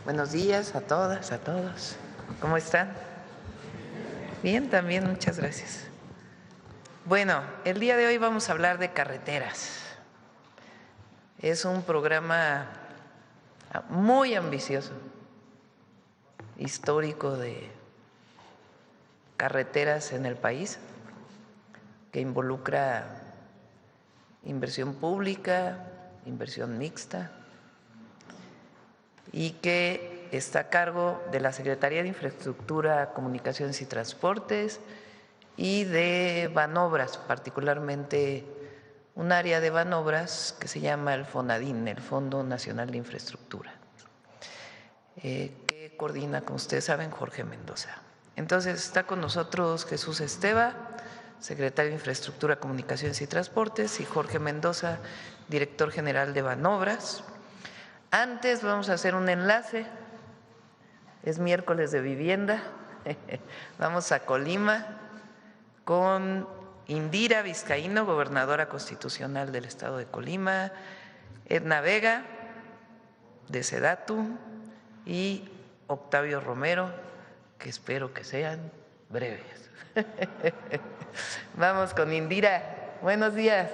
Buenos días a todas, a todos. ¿Cómo están? Bien, también, muchas gracias. Bueno, el día de hoy vamos a hablar de carreteras. Es un programa muy ambicioso, histórico de carreteras en el país, que involucra inversión pública, inversión mixta, y que está a cargo de la Secretaría de Infraestructura, Comunicaciones y Transportes y de Banobras, particularmente un área de Banobras que se llama el FONADIN, el Fondo Nacional de Infraestructura, que coordina, como ustedes saben, Jorge Mendoza. Entonces está con nosotros Jesús Esteva, secretario de Infraestructura, Comunicaciones y Transportes, y Jorge Mendoza, director general de Banobras. Antes vamos a hacer un enlace, es miércoles de vivienda, vamos a Colima con Indira Vizcaíno, gobernadora constitucional del estado de Colima, Edna Vega, de Sedatu, y Octavio Romero, que espero que sean breves. Vamos con Indira, buenos días.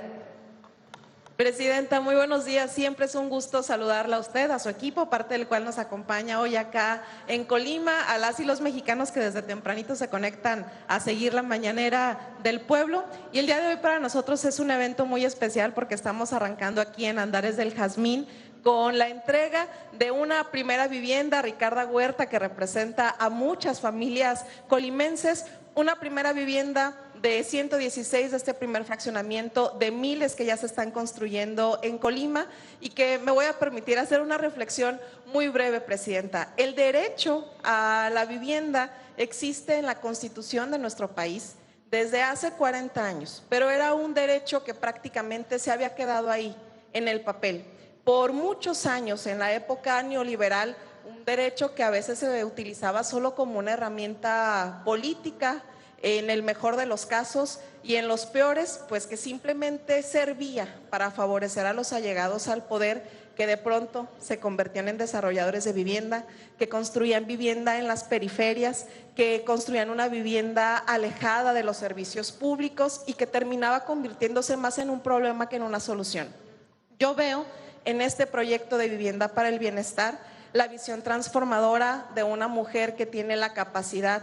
Presidenta, muy buenos días. Siempre es un gusto saludarla a usted, a su equipo, parte del cual nos acompaña hoy acá en Colima, a las y los mexicanos que desde tempranito se conectan a seguir la mañanera del pueblo. Y el día de hoy para nosotros es un evento muy especial porque estamos arrancando aquí en Andares del Jazmín con la entrega de una primera vivienda a Ricarda Huerta, que representa a muchas familias colimenses, una primera vivienda de 116 de este primer fraccionamiento, de miles que ya se están construyendo en Colima, y que me voy a permitir hacer una reflexión muy breve, Presidenta. El derecho a la vivienda existe en la Constitución de nuestro país desde hace 40 años, pero era un derecho que prácticamente se había quedado ahí, en el papel. Por muchos años, en la época neoliberal, un derecho que a veces se utilizaba solo como una herramienta política, en el mejor de los casos, y en los peores, pues que simplemente servía para favorecer a los allegados al poder, que de pronto se convertían en desarrolladores de vivienda, que construían vivienda en las periferias, que construían una vivienda alejada de los servicios públicos y que terminaba convirtiéndose más en un problema que en una solución. Yo veo en este proyecto de vivienda para el bienestar la visión transformadora de una mujer que tiene la capacidad,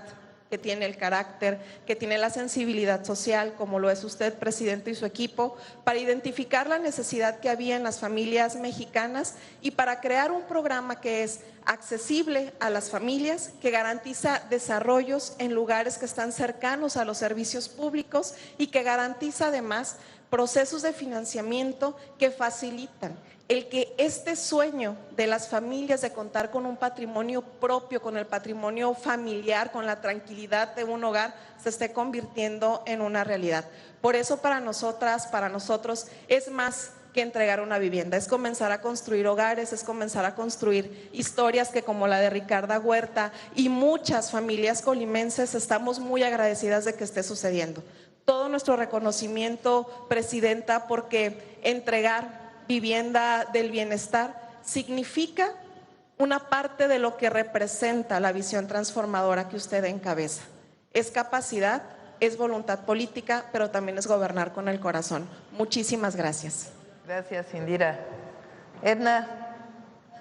que tiene el carácter, que tiene la sensibilidad social, como lo es usted, presidente, y su equipo, para identificar la necesidad que había en las familias mexicanas y para crear un programa que es accesible a las familias, que garantiza desarrollos en lugares que están cercanos a los servicios públicos y que garantiza además procesos de financiamiento que facilitan el que este sueño de las familias de contar con un patrimonio propio, con el patrimonio familiar, con la tranquilidad de un hogar, se esté convirtiendo en una realidad. Por eso para nosotras, para nosotros, es más que entregar una vivienda, es comenzar a construir hogares, es comenzar a construir historias que, como la de Ricarda Huerta y muchas familias colimenses, estamos muy agradecidas de que esté sucediendo. Todo nuestro reconocimiento, Presidenta, porque entregar vivienda del bienestar significa una parte de lo que representa la visión transformadora que usted encabeza. Es capacidad, es voluntad política, pero también es gobernar con el corazón. Muchísimas gracias. Gracias, Indira. Edna.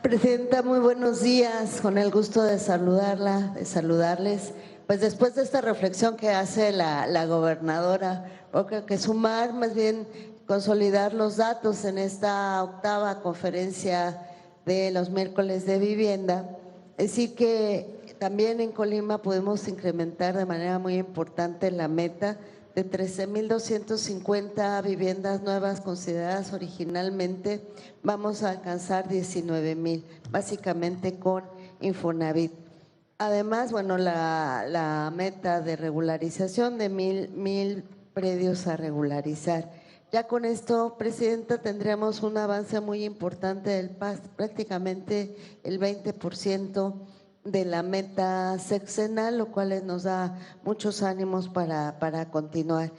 Presidenta, muy buenos días, con el gusto de saludarla, de saludarles. Pues después de esta reflexión que hace la gobernadora, creo que sumar, más bien consolidar los datos en esta octava conferencia de los miércoles de vivienda, es decir que también en Colima podemos incrementar de manera muy importante la meta de 13,250 viviendas nuevas consideradas originalmente. Vamos a alcanzar 19,000, básicamente con Infonavit. Además, bueno, la meta de regularización de mil predios a regularizar. Ya con esto, Presidenta, tendríamos un avance muy importante del PAS, prácticamente el 20% de la meta sexenal, lo cual nos da muchos ánimos para continuar.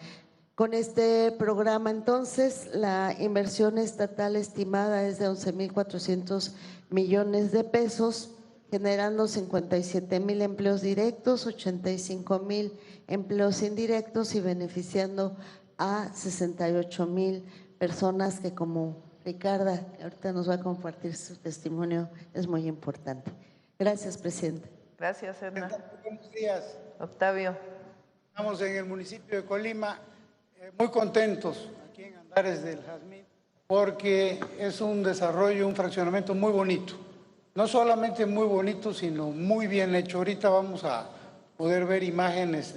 Con este programa, entonces, la inversión estatal estimada es de 11,400 millones de pesos. generando 57,000 empleos directos, 85,000 empleos indirectos y beneficiando a 68,000 personas que, como Ricarda, que ahorita nos va a compartir su testimonio, es muy importante. Gracias, presidente. Gracias, Edna. Buenos días. Octavio. Estamos en el municipio de Colima muy contentos aquí en Andares del Jazmín porque es un desarrollo, un fraccionamiento muy bonito. No solamente muy bonito, sino muy bien hecho. Ahorita vamos a poder ver imágenes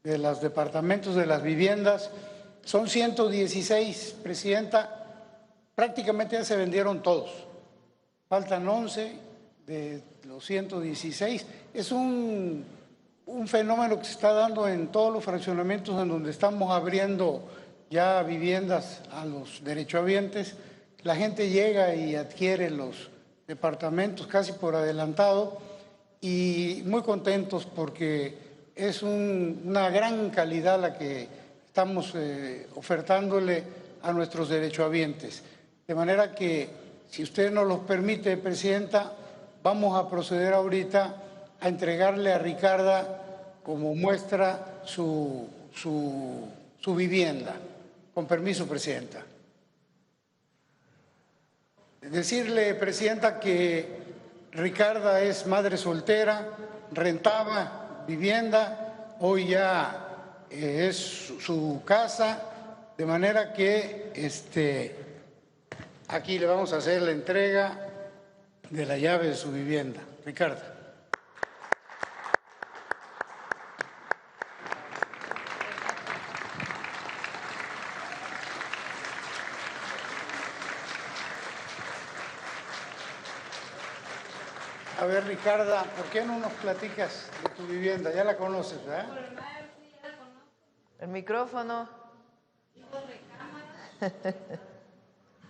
de los departamentos, de las viviendas. Son 116, presidenta. Prácticamente ya se vendieron todos. Faltan 11 de los 116. Es un fenómeno que se está dando en todos los fraccionamientos en donde estamos abriendo ya viviendas a los derechohabientes. La gente llega y adquiere los departamentos casi por adelantado y muy contentos porque es una gran calidad la que estamos ofertándole a nuestros derechohabientes. De manera que, si usted nos lo permite, presidenta, vamos a proceder ahorita a entregarle a Ricarda como muestra su vivienda. Con permiso, presidenta. Decirle, presidenta, que Ricarda es madre soltera, rentaba vivienda, hoy ya es su casa, de manera que aquí le vamos a hacer la entrega de la llave de su vivienda. Ricarda. A ver, Ricarda, ¿por qué no nos platicas de tu vivienda? Ya la conoces, ¿verdad? El micrófono.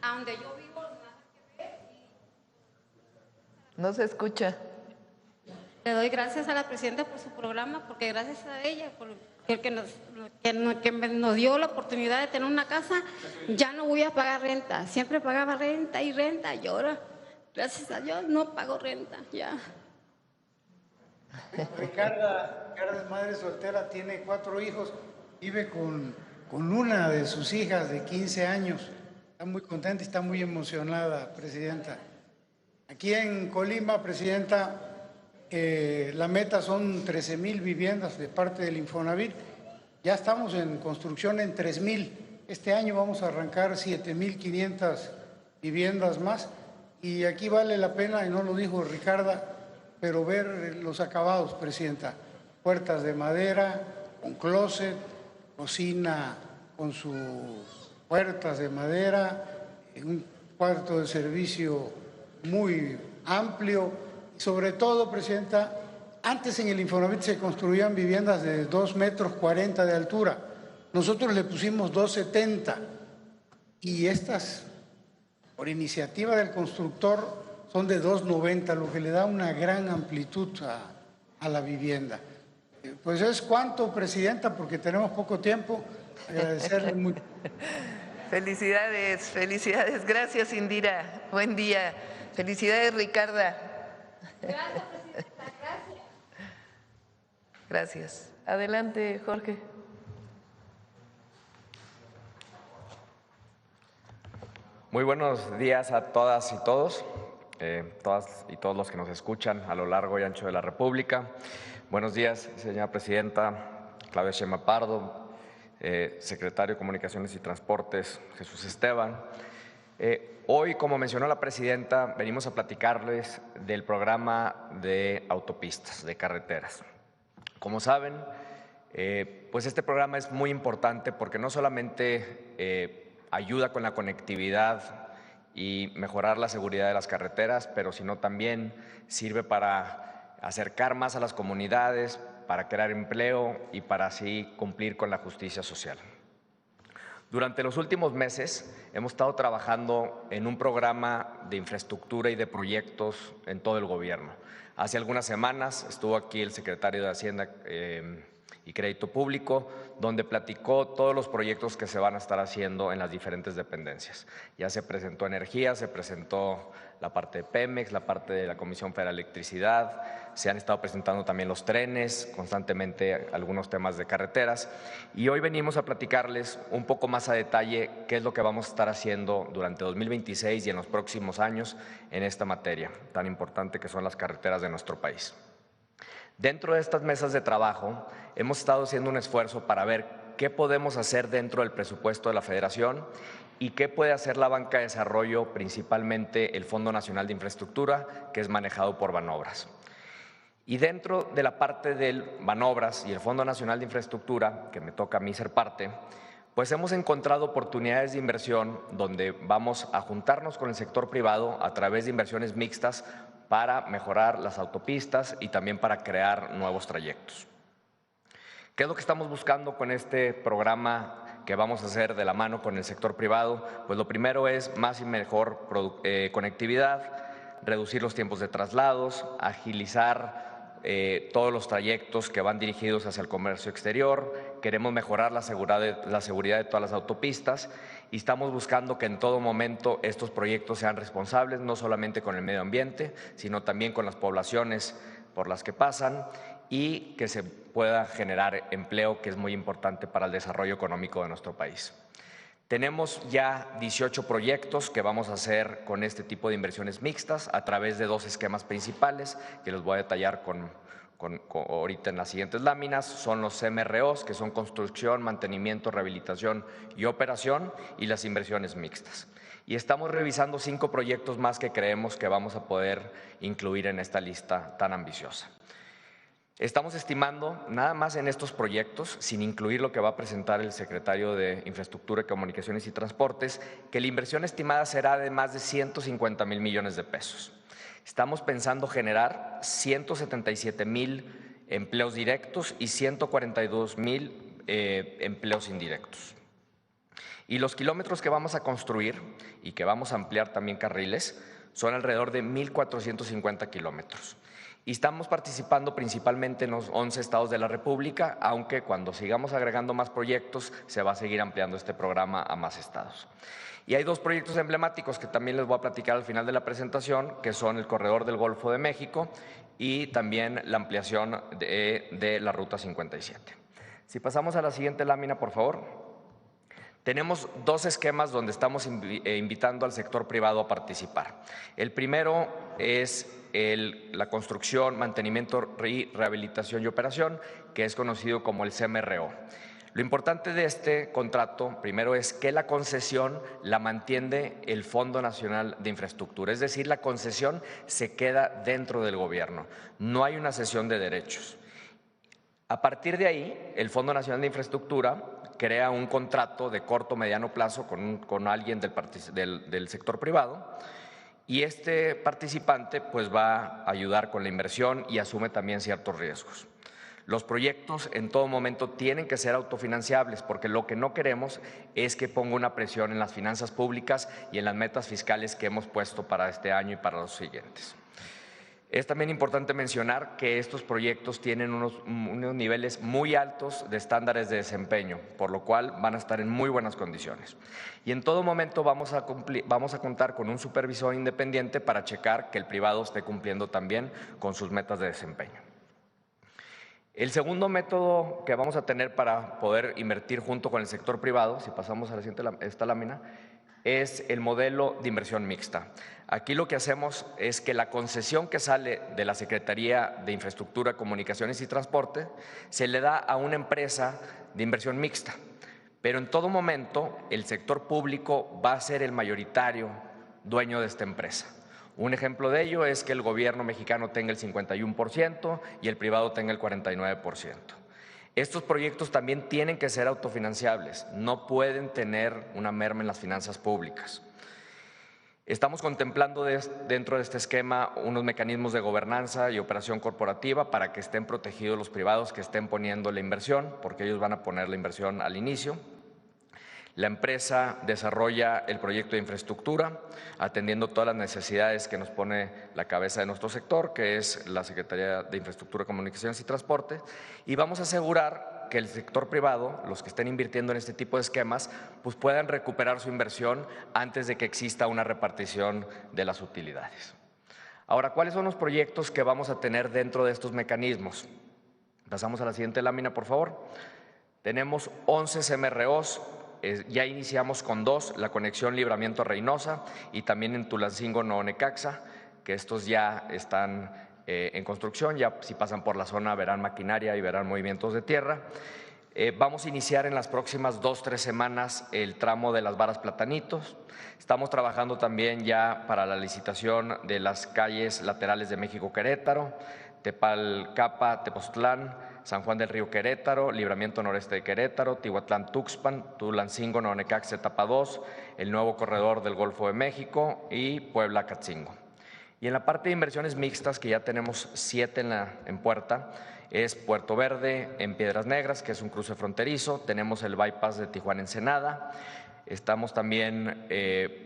A donde yo vivo, No se escucha. le doy gracias a la presidenta por su programa, porque gracias a ella, por que nos dio la oportunidad de tener una casa, ya no voy a pagar renta. Siempre pagaba renta y ahora, gracias a Dios, no pago renta ya. Ricarda es madre soltera, tiene 4 hijos, vive con una de sus hijas de 15 años. Está muy contenta y está muy emocionada, presidenta. Aquí en Colima, presidenta, la meta son 13,000 viviendas de parte del Infonavit. Ya estamos en construcción en 3,000. Este año vamos a arrancar 7,500 viviendas más. Y aquí vale la pena, y no lo dijo Ricarda, pero ver los acabados, presidenta. Puertas de madera, con closet, cocina con sus puertas de madera, un cuarto de servicio muy amplio. Y sobre todo, presidenta, antes en el Infonavit se construían viviendas de 2,40 metros de altura. Nosotros le pusimos 2,70 y estas, por iniciativa del constructor, son de 2,90, lo que le da una gran amplitud a la vivienda. Pues es cuanto, presidenta, porque tenemos poco tiempo. Agradecerle mucho. Felicidades, felicidades. Gracias, Indira. Buen día. Felicidades, Ricarda. Gracias, presidenta, gracias. Gracias. Adelante, Jorge. Muy buenos días a todas y todos, todas y todos los que nos escuchan a lo largo y ancho de la República. Buenos días, señora presidenta Claudia Sheinbaum Pardo, secretario de Comunicaciones y Transportes Jesús Esteban. Hoy, como mencionó la presidenta, venimos a platicarles del programa de autopistas, de carreteras. Como saben, pues este programa es muy importante porque no solamente ayuda con la conectividad y mejorar la seguridad de las carreteras, pero sino también sirve para acercar más a las comunidades, para crear empleo y para así cumplir con la justicia social. Durante los últimos meses hemos estado trabajando en un programa de infraestructura y de proyectos en todo el gobierno. Hace algunas semanas estuvo aquí el secretario de Hacienda y Crédito Público, donde platicó todos los proyectos que se van a estar haciendo en las diferentes dependencias. Ya se presentó energía, se presentó la parte de Pemex, la parte de la Comisión Federal de Electricidad, se han estado presentando también los trenes, constantemente algunos temas de carreteras, y hoy venimos a platicarles un poco más a detalle qué es lo que vamos a estar haciendo durante 2026 y en los próximos años en esta materia tan importante que son las carreteras de nuestro país. Dentro de estas mesas de trabajo hemos estado haciendo un esfuerzo para ver qué podemos hacer dentro del presupuesto de la Federación y qué puede hacer la banca de desarrollo, principalmente el Fondo Nacional de Infraestructura, que es manejado por Banobras. Y dentro de la parte del Banobras y el Fondo Nacional de Infraestructura, que me toca a mí ser parte, pues hemos encontrado oportunidades de inversión donde vamos a juntarnos con el sector privado a través de inversiones mixtas para mejorar las autopistas y también para crear nuevos trayectos. ¿Qué es lo que estamos buscando con este programa que vamos a hacer de la mano con el sector privado? Pues lo primero es más y mejor conectividad, reducir los tiempos de traslados, agilizar todos los trayectos que van dirigidos hacia el comercio exterior. Queremos mejorar la seguridad de todas las autopistas y estamos buscando que en todo momento estos proyectos sean responsables, no solamente con el medio ambiente, sino también con las poblaciones por las que pasan y que se pueda generar empleo, que es muy importante para el desarrollo económico de nuestro país. Tenemos ya 18 proyectos que vamos a hacer con este tipo de inversiones mixtas a través de 2 esquemas principales que los voy a detallar ahorita en las siguientes láminas. Son los CMROs, que son construcción, mantenimiento, rehabilitación y operación, y las inversiones mixtas. Y estamos revisando 5 proyectos más que creemos que vamos a poder incluir en esta lista tan ambiciosa. Estamos estimando, nada más en estos proyectos, sin incluir lo que va a presentar el secretario de Infraestructura, Comunicaciones y Transportes, que la inversión estimada será de más de 150,000 millones de pesos. Estamos pensando generar 177,000 empleos directos y 142,000 empleos indirectos. Y los kilómetros que vamos a construir y que vamos a ampliar también carriles son alrededor de 1,450 kilómetros. Y estamos participando principalmente en los 11 estados de la República, aunque cuando sigamos agregando más proyectos se va a seguir ampliando este programa a más estados. Y hay 2 proyectos emblemáticos que también les voy a platicar al final de la presentación, que son el Corredor del Golfo de México y también la ampliación de la Ruta 57. Si pasamos a la siguiente lámina, por favor. Tenemos 2 esquemas donde estamos invitando al sector privado a participar. El primero es la construcción, mantenimiento, rehabilitación y operación, que es conocido como el CMRO. Lo importante de este contrato, primero, es que la concesión la mantiene el Fondo Nacional de Infraestructura, es decir, la concesión se queda dentro del gobierno, no hay una cesión de derechos. A partir de ahí, el Fondo Nacional de Infraestructura crea un contrato de corto o mediano plazo con alguien del sector privado, y este participante pues va a ayudar con la inversión y asume también ciertos riesgos. Los proyectos en todo momento tienen que ser autofinanciables, porque lo que no queremos es que ponga una presión en las finanzas públicas y en las metas fiscales que hemos puesto para este año y para los siguientes. Es también importante mencionar que estos proyectos tienen unos niveles muy altos de estándares de desempeño, por lo cual van a estar en muy buenas condiciones. Y en todo momento vamos a contar con un supervisor independiente para checar que el privado esté cumpliendo también con sus metas de desempeño. El segundo método que vamos a tener para poder invertir junto con el sector privado, si pasamos a esta lámina, es el modelo de inversión mixta. Aquí lo que hacemos es que la concesión que sale de la Secretaría de Infraestructura, Comunicaciones y Transporte se le da a una empresa de inversión mixta, pero en todo momento el sector público va a ser el mayoritario dueño de esta empresa. Un ejemplo de ello es que el gobierno mexicano tenga el 51% y el privado tenga el 49%. Estos proyectos también tienen que ser autofinanciables, no pueden tener una merma en las finanzas públicas. Estamos contemplando dentro de este esquema unos mecanismos de gobernanza y operación corporativa para que estén protegidos los privados que estén poniendo la inversión, porque ellos van a poner la inversión al inicio. La empresa desarrolla el proyecto de infraestructura, atendiendo todas las necesidades que nos pone la cabeza de nuestro sector, que es la Secretaría de Infraestructura, Comunicaciones y Transporte, y vamos a asegurar que el sector privado, los que estén invirtiendo en este tipo de esquemas, pues puedan recuperar su inversión antes de que exista una repartición de las utilidades. Ahora, ¿cuáles son los proyectos que vamos a tener dentro de estos mecanismos? Pasamos a la siguiente lámina, por favor. Tenemos 11 CMROs. Ya iniciamos con 2, la conexión Libramiento-Reynosa y también en Tulancingo-Nuevo Necaxa, que estos ya están en construcción, ya si pasan por la zona verán maquinaria y verán movimientos de tierra. Vamos a iniciar en las próximas 2-3 semanas el tramo de las Varas Platanitos. Estamos trabajando también ya para la licitación de las calles laterales de México-Querétaro, Tepalcapa, Tepoztlán, San Juan del Río Querétaro, Libramiento Noreste de Querétaro, Tihuatlán-Tuxpan, Tulancingo, Nuevo Necaxa, etapa 2, el nuevo corredor del Golfo de México y Puebla-Catzingo. Y en la parte de inversiones mixtas, que ya tenemos 7 en puerta, es Puerto Verde en Piedras Negras, que es un cruce fronterizo, tenemos el bypass de Tijuana-Ensenada. Estamos también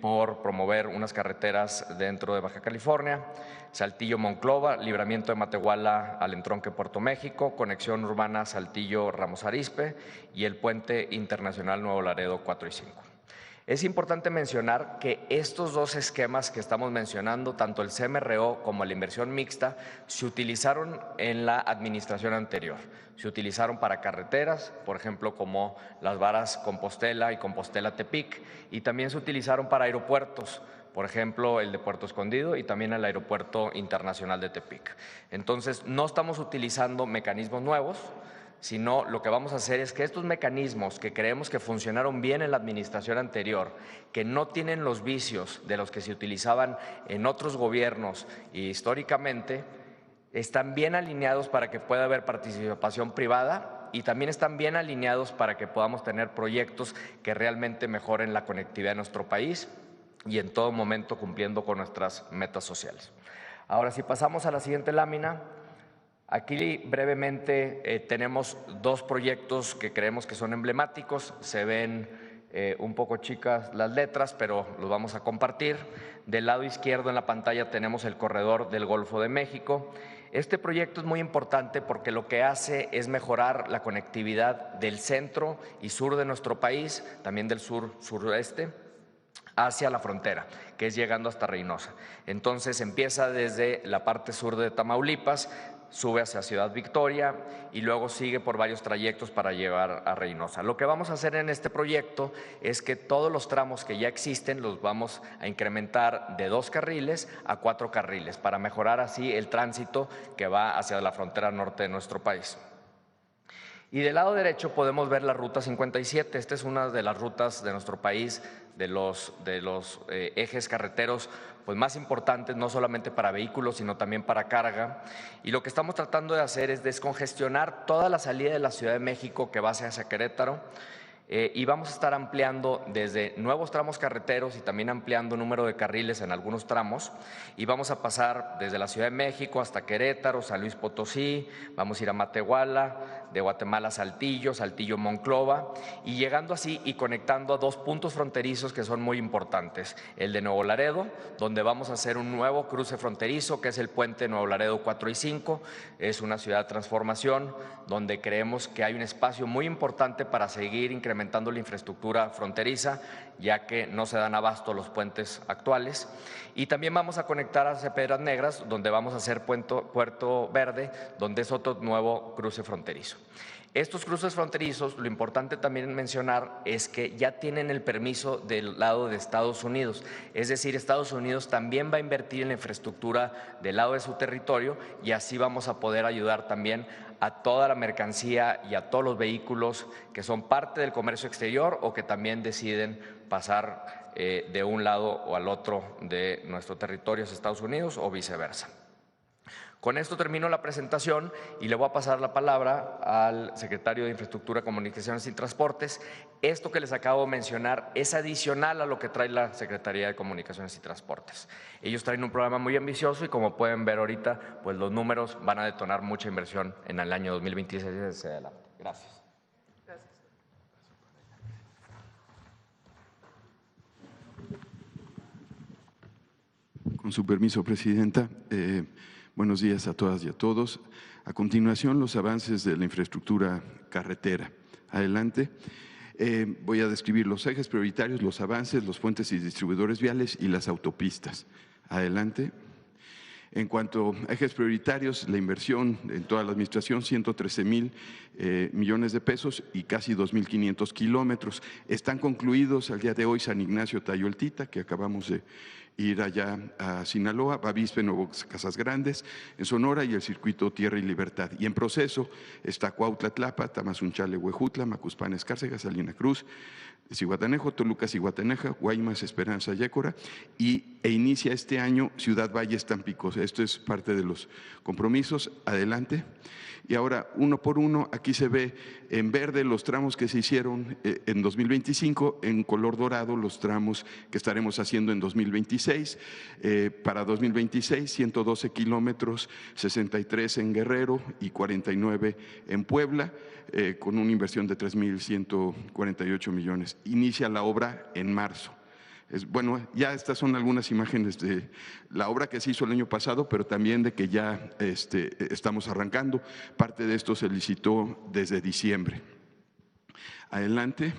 por promover unas carreteras dentro de Baja California, Saltillo-Monclova, libramiento de Matehuala al entronque Puerto México, conexión urbana Saltillo-Ramos Arizpe y el puente internacional Nuevo Laredo 4 y 5. Es importante mencionar que estos 2 esquemas que estamos mencionando, tanto el CMRO como la inversión mixta, se utilizaron en la administración anterior. Se utilizaron para carreteras, por ejemplo, como las varas Compostela y Compostela-Tepic, y también se utilizaron para aeropuertos, por ejemplo, el de Puerto Escondido y también el Aeropuerto Internacional de Tepic. Entonces, no estamos utilizando mecanismos nuevos, sino lo que vamos a hacer es que estos mecanismos que creemos que funcionaron bien en la administración anterior, que no tienen los vicios de los que se utilizaban en otros gobiernos y históricamente, están bien alineados para que pueda haber participación privada y también están bien alineados para que podamos tener proyectos que realmente mejoren la conectividad de nuestro país y en todo momento cumpliendo con nuestras metas sociales. Ahora, si pasamos a la siguiente lámina. Aquí brevemente tenemos 2 proyectos que creemos que son emblemáticos, se ven un poco chicas las letras, pero los vamos a compartir. Del lado izquierdo en la pantalla tenemos el corredor del Golfo de México. Este proyecto es muy importante porque lo que hace es mejorar la conectividad del centro y sur de nuestro país, también del sureste, hacia la frontera, que es llegando hasta Reynosa. Entonces empieza desde la parte sur de Tamaulipas, sube hacia Ciudad Victoria y luego sigue por varios trayectos para llegar a Reynosa. Lo que vamos a hacer en este proyecto es que todos los tramos que ya existen los vamos a incrementar de 2 carriles a 4 carriles para mejorar así el tránsito que va hacia la frontera norte de nuestro país. Y del lado derecho podemos ver la Ruta 57. Esta es una de las rutas de nuestro país, de los ejes carreteros pues más importantes, no solamente para vehículos, sino también para carga. Y lo que estamos tratando de hacer es descongestionar toda la salida de la Ciudad de México que va hacia Querétaro. Y vamos a estar ampliando desde nuevos tramos carreteros y también ampliando número de carriles en algunos tramos, y vamos a pasar desde la Ciudad de México hasta Querétaro, San Luis Potosí, vamos a ir a Matehuala, de Guatemala a Saltillo, Saltillo-Monclova, y llegando así y conectando a 2 puntos fronterizos que son muy importantes, el de Nuevo Laredo, donde vamos a hacer un nuevo cruce fronterizo que es el puente Nuevo Laredo 4 y 5, es una ciudad de transformación donde creemos que hay un espacio muy importante para seguir incrementando la infraestructura fronteriza, ya que no se dan abasto los puentes actuales. Y también vamos a conectar hacia Piedras Negras, donde vamos a hacer Puerto Verde, donde es otro nuevo cruce fronterizo. Estos cruces fronterizos, lo importante también mencionar es que ya tienen el permiso del lado de Estados Unidos, es decir, Estados Unidos también va a invertir en la infraestructura del lado de su territorio y así vamos a poder ayudar también a toda la mercancía y a todos los vehículos que son parte del comercio exterior o que también deciden pasar de un lado o al otro de nuestro territorio hacia Estados Unidos o viceversa. Con esto termino la presentación y le voy a pasar la palabra al secretario de Infraestructura, Comunicaciones y Transportes. Esto que les acabo de mencionar es adicional a lo que trae la Secretaría de Comunicaciones y Transportes. Ellos traen un programa muy ambicioso y como pueden ver ahorita, pues los números van a detonar mucha inversión en el año 2026 hacia adelante. Gracias. Con su permiso, Presidenta. Buenos días a todas y a todos. A continuación, los avances de la infraestructura carretera. Adelante. Voy a describir los ejes prioritarios, los avances, los puentes y distribuidores viales y las autopistas. Adelante. En cuanto a ejes prioritarios, la inversión en toda la administración, 113,000 millones de pesos y casi 2,500 kilómetros. Están concluidos al día de hoy San Ignacio Tayoltita, que acabamos de ir allá a Sinaloa, Bavispe, Nuevo Casas Grandes, en Sonora, y el circuito Tierra y Libertad. Y en proceso está Cuautla-Tlapa, Tamazunchale, Huejutla, Macuspán, Escárcega, Salina Cruz, Zihuatanejo, Toluca, Zihuataneja, Guaymas, Esperanza, Yécora, e inicia este año Ciudad Valles, Tampico. Esto es parte de los compromisos. Adelante. Y ahora, uno por uno, aquí se ve en verde los tramos que se hicieron en 2025, en color dorado los tramos que estaremos haciendo en 2026. Para 2026, 112 kilómetros, 63 en Guerrero y 49 en Puebla, con una inversión de 3,148 millones. Inicia la obra en marzo. Bueno, ya estas son algunas imágenes de la obra que se hizo el año pasado, pero también de que ya estamos arrancando. Parte de esto se licitó desde diciembre. Adelante.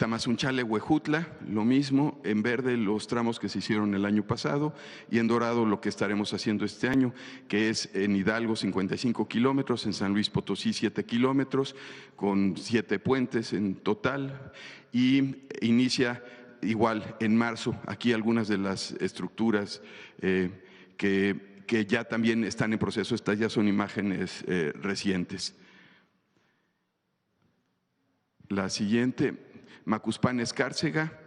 Tamazunchale, Huejutla, lo mismo, en verde los tramos que se hicieron el año pasado y en dorado lo que estaremos haciendo este año, que es en Hidalgo 55 kilómetros, en San Luis Potosí 7 kilómetros, con 7 puentes en total, y inicia igual en marzo, aquí algunas de las estructuras que ya también están en proceso. Estas ya son imágenes recientes. La siguiente, Macuspán, Escárcega,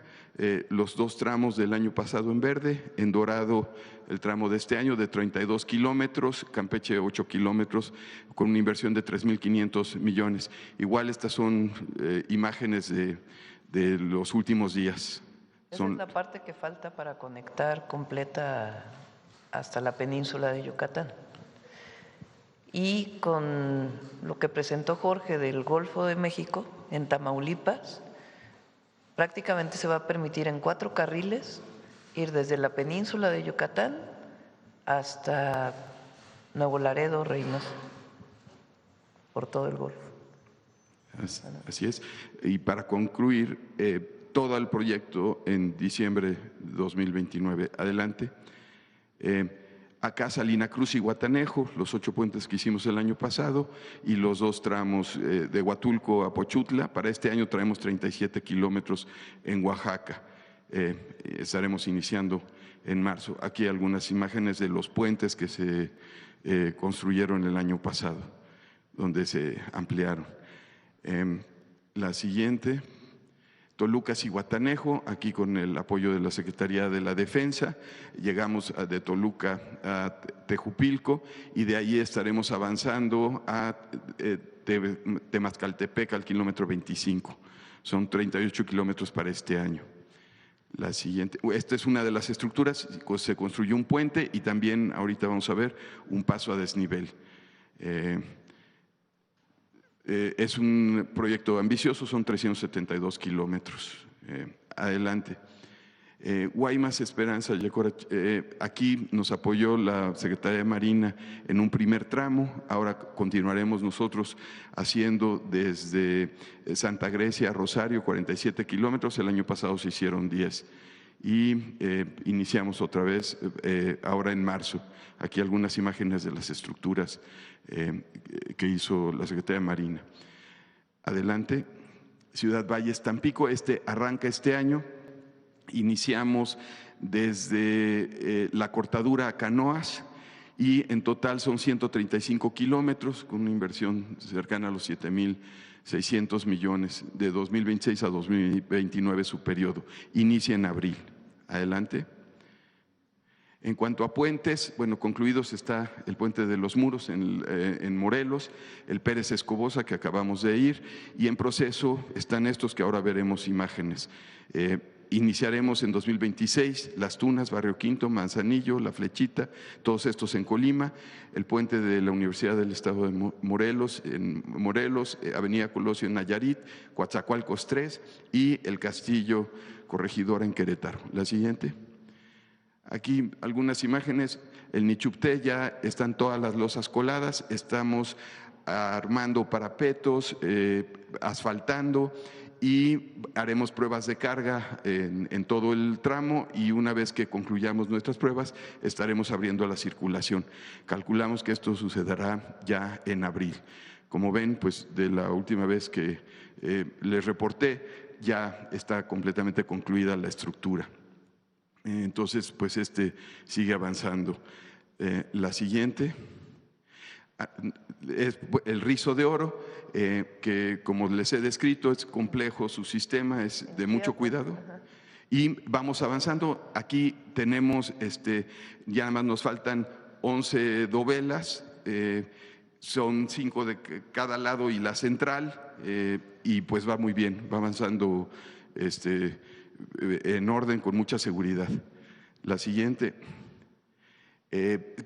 los 2 tramos del año pasado en verde, en dorado el tramo de este año de 32 kilómetros, Campeche 8 kilómetros, con una inversión de 3,500 millones. Igual estas son imágenes de los últimos días. Esa es la parte que falta para conectar completa hasta la península de Yucatán. Y con lo que presentó Jorge del Golfo de México, en Tamaulipas, prácticamente se va a permitir en 4 carriles ir desde la península de Yucatán hasta Nuevo Laredo, Reynosa, por todo el Golfo. Así es. Y para concluir, todo el proyecto en diciembre de 2029. Adelante. Acá Salina Cruz y Guatanejo, los 8 puentes que hicimos el año pasado y los 2 tramos de Huatulco a Pochutla. Para este año traemos 37 kilómetros en Oaxaca. Estaremos iniciando en marzo. Aquí algunas imágenes de los puentes que se construyeron el año pasado, donde se ampliaron. La siguiente. Toluca, Zihuatanejo, aquí con el apoyo de la Secretaría de la Defensa, llegamos de Toluca a Tejupilco y de ahí estaremos avanzando a Temazcaltepec al kilómetro 25. Son 38 kilómetros para este año. La siguiente, esta es una de las estructuras, se construyó un puente y también ahorita vamos a ver un paso a desnivel. Es un proyecto ambicioso, son 372 kilómetros. Adelante. Guaymas, Esperanza, Yécora, aquí nos apoyó la Secretaría de Marina en un primer tramo. Ahora continuaremos nosotros haciendo desde Santa Grecia a Rosario 47 kilómetros. El año pasado se hicieron 10. Y iniciamos otra vez ahora en marzo. Aquí algunas imágenes de las estructuras que hizo la Secretaría de Marina. Adelante. Ciudad Valles, Tampico, arranca este año. Iniciamos desde la cortadura a Canoas y en total son 135 kilómetros con una inversión cercana a los 7,600 millones de 2026 a 2029 su periodo. Inicia en abril. Adelante. En cuanto a puentes, bueno, concluidos está el puente de los Muros en Morelos, el Pérez Escobosa que acabamos de ir y en proceso están estos que ahora veremos imágenes. Iniciaremos en 2026 Las Tunas, Barrio Quinto, Manzanillo, La Flechita, todos estos en Colima, el puente de la Universidad del Estado de Morelos, en Morelos, Avenida Colosio en Nayarit, Coatzacoalcos 3 y el Castillo Corregidora en Querétaro. La siguiente. Aquí algunas imágenes. El Nichupté ya están todas las losas coladas, estamos armando parapetos, asfaltando y haremos pruebas de carga en todo el tramo, y una vez que concluyamos nuestras pruebas estaremos abriendo la circulación. Calculamos que esto sucederá ya en abril. Como ven, pues de la última vez que les reporté ya está completamente concluida la estructura. Entonces, pues sigue avanzando. La siguiente es el Rizo de Oro, que como les he descrito es complejo su sistema, es de mucho cuidado. Y vamos avanzando. Aquí tenemos, ya nada más nos faltan 11 dovelas, son 5 de cada lado y la central, y pues va muy bien, va avanzando en orden con mucha seguridad. La siguiente.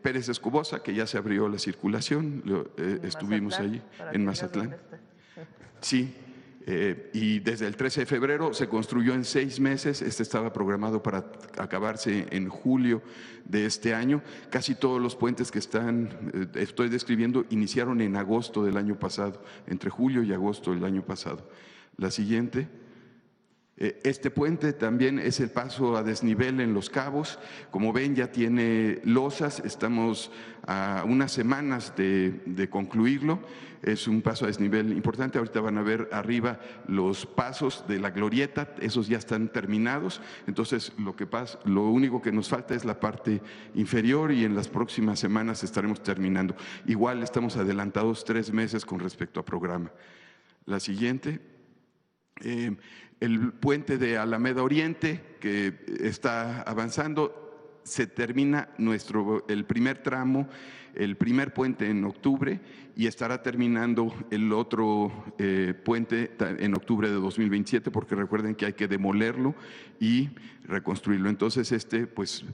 Pérez Escobosa, que ya se abrió la circulación, estuvimos allí en Mazatlán. Sí, y desde el 13 de febrero se construyó en 6 meses. Estaba programado para acabarse en julio de este año. Casi todos los puentes que estoy describiendo iniciaron en agosto del año pasado, entre julio y agosto del año pasado. La siguiente. Este puente también es el paso a desnivel en Los Cabos. Como ven, ya tiene losas, estamos a unas semanas de concluirlo. Es un paso a desnivel importante. Ahorita van a ver arriba los pasos de la glorieta, esos ya están terminados. Entonces, lo único que nos falta es la parte inferior, y en las próximas semanas estaremos terminando. Igual estamos adelantados 3 meses con respecto a programa. La siguiente. El puente de Alameda Oriente, que está avanzando, se termina el primer tramo, el primer puente en octubre, y estará terminando el otro puente en octubre de 2027, porque recuerden que hay que demolerlo y reconstruirlo. Entonces pues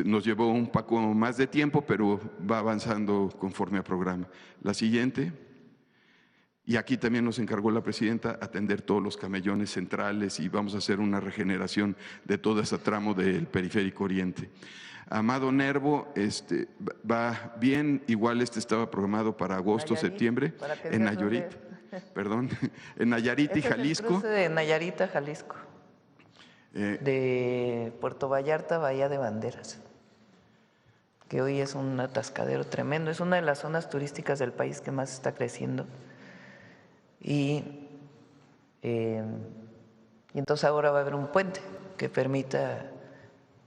nos llevó un poco más de tiempo, pero va avanzando conforme a programa. La siguiente. Y aquí también nos encargó la presidenta atender todos los camellones centrales, y vamos a hacer una regeneración de todo ese tramo del Periférico Oriente. Amado Nervo va bien, igual estaba programado para agosto, septiembre, en Nayarit, perdón, en Nayarit y Jalisco. Es el cruce de Nayarit a Jalisco, de Puerto Vallarta, Bahía de Banderas, que hoy es un atascadero tremendo. Es una de las zonas turísticas del país que más está creciendo. Y entonces ahora va a haber un puente que permita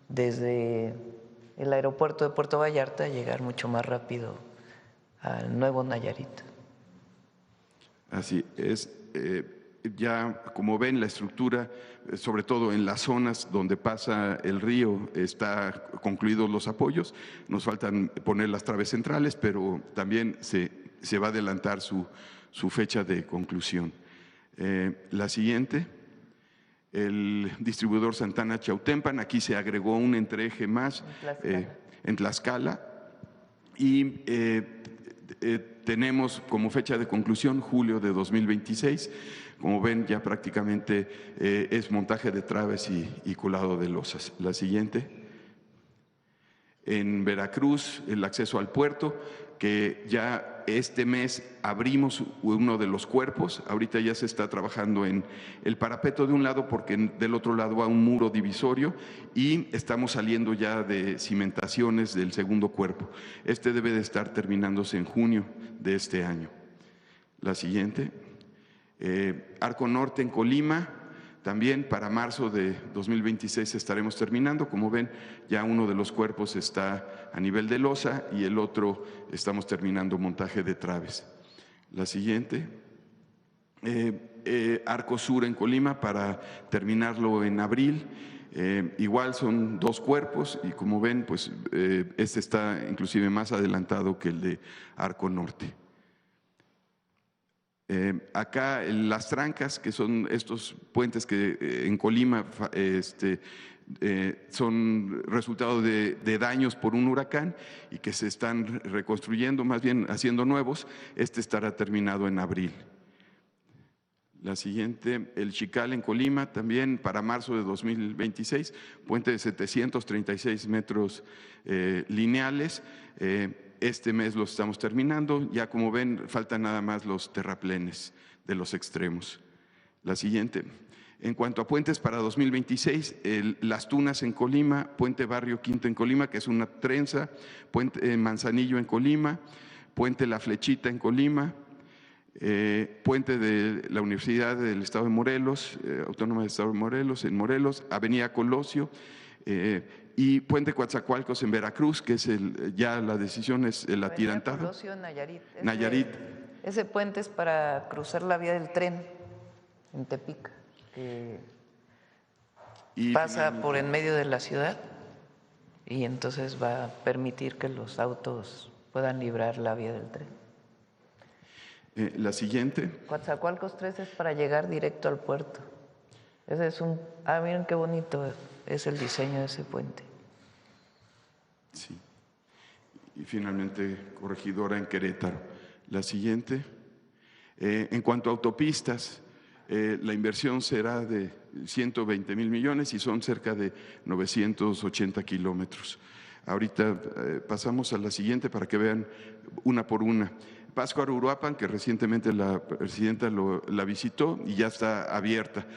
desde el aeropuerto de Puerto Vallarta llegar mucho más rápido al nuevo Nayarit. Así es. Ya como ven, la estructura, sobre todo en las zonas donde pasa el río, está concluidos los apoyos. Nos faltan poner las traves centrales, pero también se va a adelantar su fecha de conclusión. La siguiente, el distribuidor Santana Chautempan. Aquí se agregó un entreeje más en Tlaxcala, y tenemos como fecha de conclusión julio de 2026. Como ven, ya prácticamente es montaje de traves y colado de losas. La siguiente. En Veracruz, el acceso al puerto, que ya este mes abrimos uno de los cuerpos. Ahorita ya se está trabajando en el parapeto de un lado, porque del otro lado va un muro divisorio, y estamos saliendo ya de cimentaciones del segundo cuerpo. Debe de estar terminándose en junio de este año. La siguiente. Arco Norte en Colima. También para marzo de 2026 estaremos terminando. Como ven, ya uno de los cuerpos está a nivel de losa y el otro estamos terminando montaje de traves. La siguiente. Arco Sur en Colima, para terminarlo en abril. Igual son 2 cuerpos, y como ven, pues está inclusive más adelantado que el de Arco Norte. Acá Las Trancas, que son estos puentes que en Colima son resultado de daños por un huracán y que se están reconstruyendo, más bien haciendo nuevos. Estará terminado en abril. La siguiente, el Chical en Colima, también para marzo de 2026, puente de 736 metros lineales. Este mes lo estamos terminando. Ya como ven, faltan nada más los terraplenes de los extremos. La siguiente. En cuanto a puentes para 2026, Las Tunas en Colima, Puente Barrio Quinto en Colima, que es una trenza, Puente Manzanillo en Colima, Puente La Flechita en Colima, puente de la Universidad del Estado de Morelos, Autónoma del Estado de Morelos, en Morelos, Avenida Colosio, y Puente Coatzacoalcos en Veracruz, que es ya la decisión es el atirantado. Colosio, Nayarit. Nayarit. Ese puente es para cruzar la vía del tren en Tepic, que pasa por en medio de la ciudad y entonces va a permitir que los autos puedan librar la vía del tren. La siguiente. Coatzacoalcos 3 es para llegar directo al puerto. Ese es miren qué bonito es el diseño de ese puente. Sí. Y finalmente, Corregidora en Querétaro. La siguiente. En cuanto a autopistas, la inversión será de 120,000 millones y son cerca de 980 kilómetros. Ahorita pasamos a la siguiente para que vean una por una. Pátzcuaro Uruapan, que recientemente la presidenta la visitó y ya está abierta,